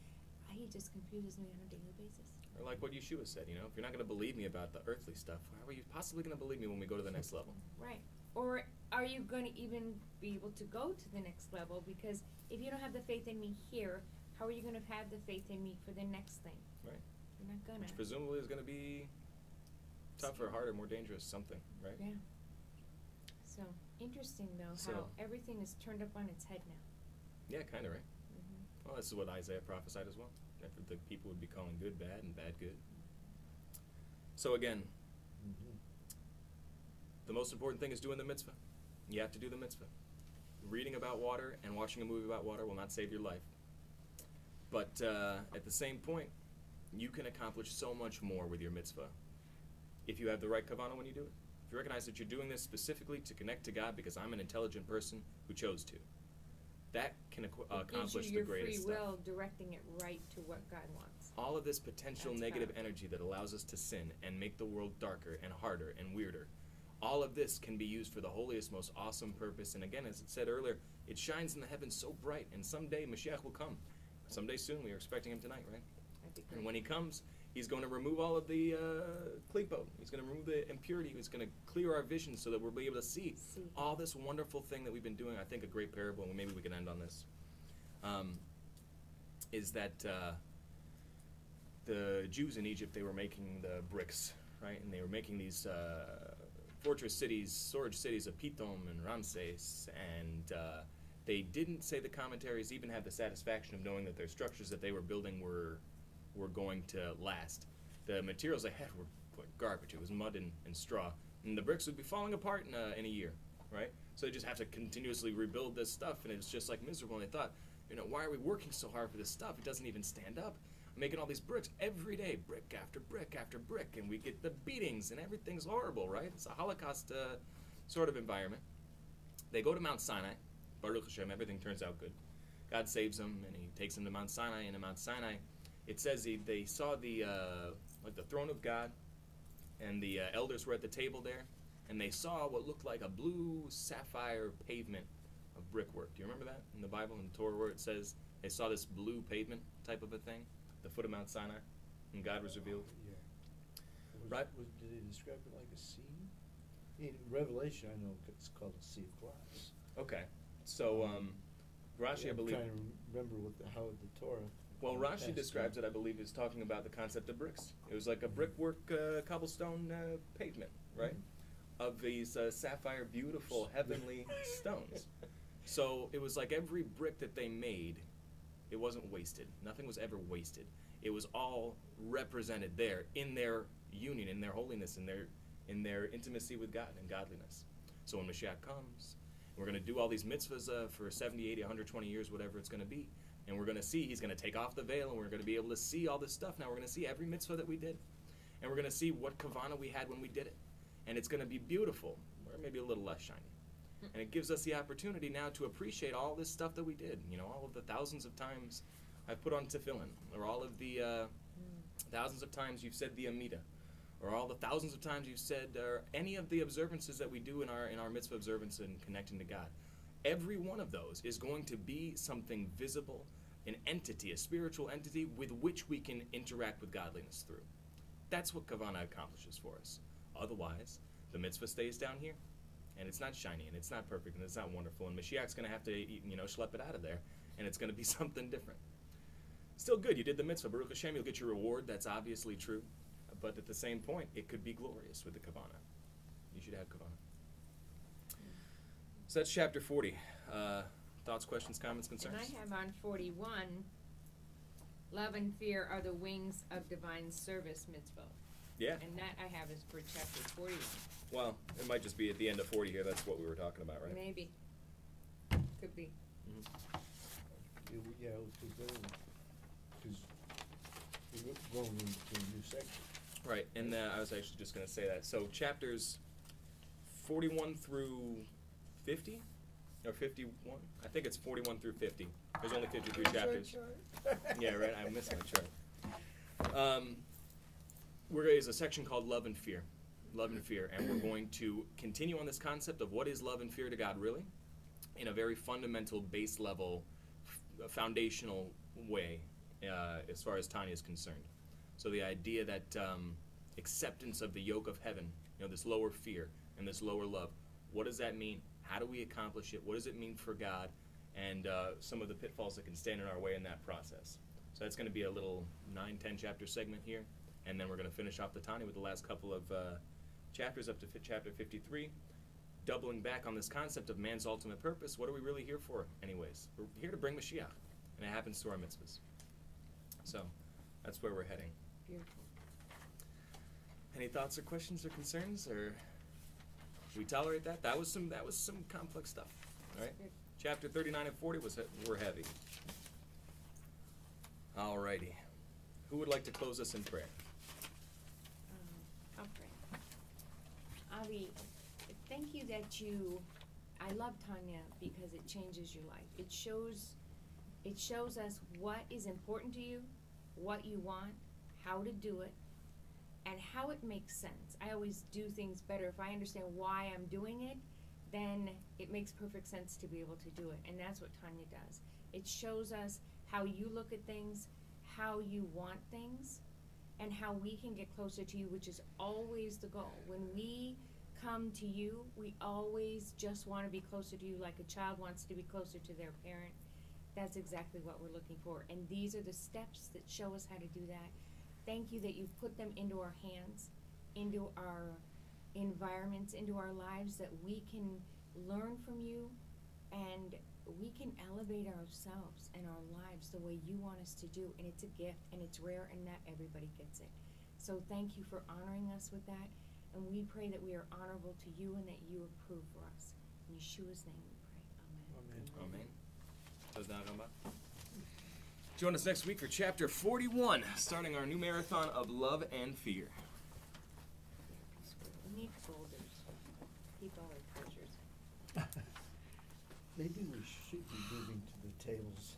he just confuses me on a daily basis? Or like what Yeshua said, if you're not going to believe me about the earthly stuff, how are you possibly going to believe me when we go to the next level? Right. Or are you going to even be able to go to the next level? Because if you don't have the faith in me here, how are you going to have the faith in me for the next thing? Right. You're not going to. Which presumably is going to be tougher, harder, more dangerous, something, right? Yeah. So, interesting though, So- how everything is turned up on its head now. Yeah, kind of, right? Mm-hmm. Well, this is what Isaiah prophesied as well. That the people would be calling good bad and bad good. So again, Mhm. the most important thing is doing the mitzvah. You have to do the mitzvah. Reading about water and watching a movie about water will not save your life. But at the same point, you can accomplish so much more with your mitzvah if you have the right kavanah when you do it. If you recognize that you're doing this specifically to connect to God because I'm an intelligent person who chose to. that can It gives accomplish you the your greatest free stuff. will, directing it right to what God wants. All of this potential That's negative powerful. energy that allows us to sin and make the world darker and harder and weirder, all of this can be used for the holiest, most awesome purpose. And again, as it said earlier, it shines in the heavens so bright, and someday Mashiach will come. Someday soon. We are expecting him tonight, right? That'd be And great. when he comes, he's going to remove all of the klipo. He's going to remove the impurity. He's going to clear our vision so that we'll be able to see See. all this wonderful thing that we've been doing. I think a great parable, and maybe we can end on this, is that the Jews in Egypt, they were making the bricks, right? And they were making these fortress cities, storage cities of Pithom and Ramses, and they didn't, say the commentaries, even have the satisfaction of knowing that their structures that they were building were going to last. The materials they had were like garbage. It was mud and straw, and the bricks would be falling apart in a year, right? So they just have to continuously rebuild this stuff, and it's just like miserable. And they thought, why are we working so hard for this stuff? It doesn't even stand up. I'm making all these bricks every day, brick after brick after brick, and we get the beatings, and everything's horrible, right? It's a Holocaust sort of environment. They go to Mount Sinai. Baruch Hashem, everything turns out good. God saves them, and he takes them to Mount Sinai, and in Mount Sinai, it says they saw the throne of God, and the elders were at the table there, and they saw what looked like a blue sapphire pavement of brickwork. Do you remember that in the Bible, in the Torah, where it says they saw this blue pavement type of a thing, the foot of Mount Sinai, and God was revealed? Yeah. Right. Did they describe it like a sea? In Revelation, I know it's called a sea of glass. Okay, so Rashi, I I'm believe. trying to remember how the Torah. Well, Rashi passed describes down. it, I believe, as talking about the concept of bricks. It was like a brickwork cobblestone pavement, right? Of these sapphire, beautiful, heavenly stones. So it was like every brick that they made, it wasn't wasted. Nothing was ever wasted. It was all represented there in their union, in their holiness, in their intimacy with God and godliness. So when Mashiach comes, we're going to do all these mitzvahs for 70, 80, 120 years, whatever it's going to be. And we're going to see, he's going to take off the veil, and we're going to be able to see all this stuff. Now we're going to see every mitzvah that we did. And we're going to see what kavana we had when we did it. And it's going to be beautiful, or maybe a little less shiny. And it gives us the opportunity now to appreciate all this stuff that we did. All of the thousands of times I've put on tefillin, or all of the thousands of times you've said the Amida, or all the thousands of times you've said any of the observances that we do in our mitzvah observance and connecting to God. Every one of those is going to be something visible, an entity, a spiritual entity with which we can interact with godliness through. That's what Kavana accomplishes for us. Otherwise, the mitzvah stays down here, and it's not shiny, and it's not perfect, and it's not wonderful, and Mashiach's going to have to, schlep it out of there, and it's going to be something different. Still good, you did the mitzvah. Baruch Hashem, you'll get your reward. That's obviously true. But at the same point, it could be glorious with the Kavana. You should have Kavana. So that's chapter 40. Thoughts, questions, comments, concerns? And I have on 41, love and fear are the wings of divine service mitzvah. Yeah. And that I have is for chapter 41. Well, it might just be at the end of 40 here. That's what we were talking about, right? Maybe. Could be. Yeah, it would be better because we're going into a new section. Right, and I was actually just going to say that. So chapters 41 through 50? Or 51? I think it's 41 through 50. There's only 53 chapters. Yeah, right, I'm missing a chart. There's a section called Love and Fear. Love and Fear. And we're going to continue on this concept of what is love and fear to God really, in a very fundamental, base level, foundational way, as far as Tanya is concerned. So the idea that acceptance of the yoke of heaven, this lower fear and this lower love, what does that mean? How do we accomplish it? What does it mean for God? And some of the pitfalls that can stand in our way in that process. So that's going to be a little 9-10 chapter segment here. And then we're going to finish off the Tanya with the last couple of chapters up to chapter 53, doubling back on this concept of man's ultimate purpose. What are we really here for anyways? We're here to bring Mashiach, and it happens through our mitzvahs. So that's where we're heading. Beautiful. Any thoughts or questions or concerns, or do we tolerate that? That was some complex stuff. All right. Good. Chapter 39 and 40 were heavy. All righty. Who would like to close us in prayer? I'll pray. Avi, thank you that you I love Tanya because it changes your life. It shows us what is important to you, what you want, how to do it, and how it makes sense. I always do things better if I understand why I'm doing it, then it makes perfect sense to be able to do it. And that's what Tanya does. It shows us how you look at things, how you want things, and how we can get closer to you, which is always the goal. When we come to you, we always just want to be closer to you, like a child wants to be closer to their parent. That's exactly what we're looking for. And these are the steps that show us how to do that. Thank you that you've put them into our hands, into our environments, into our lives, that we can learn from you and we can elevate ourselves and our lives the way you want us to do. And it's a gift, and it's rare, and not everybody gets it. So thank you for honoring us with that. And we pray that we are honorable to you and that you approve for us. In Yeshua's name we pray. Amen. Amen. Amen. Join us next week for chapter 41, starting our new marathon of love and fear. We need folders. Keep all our treasures. Maybe we should be moving to the tables.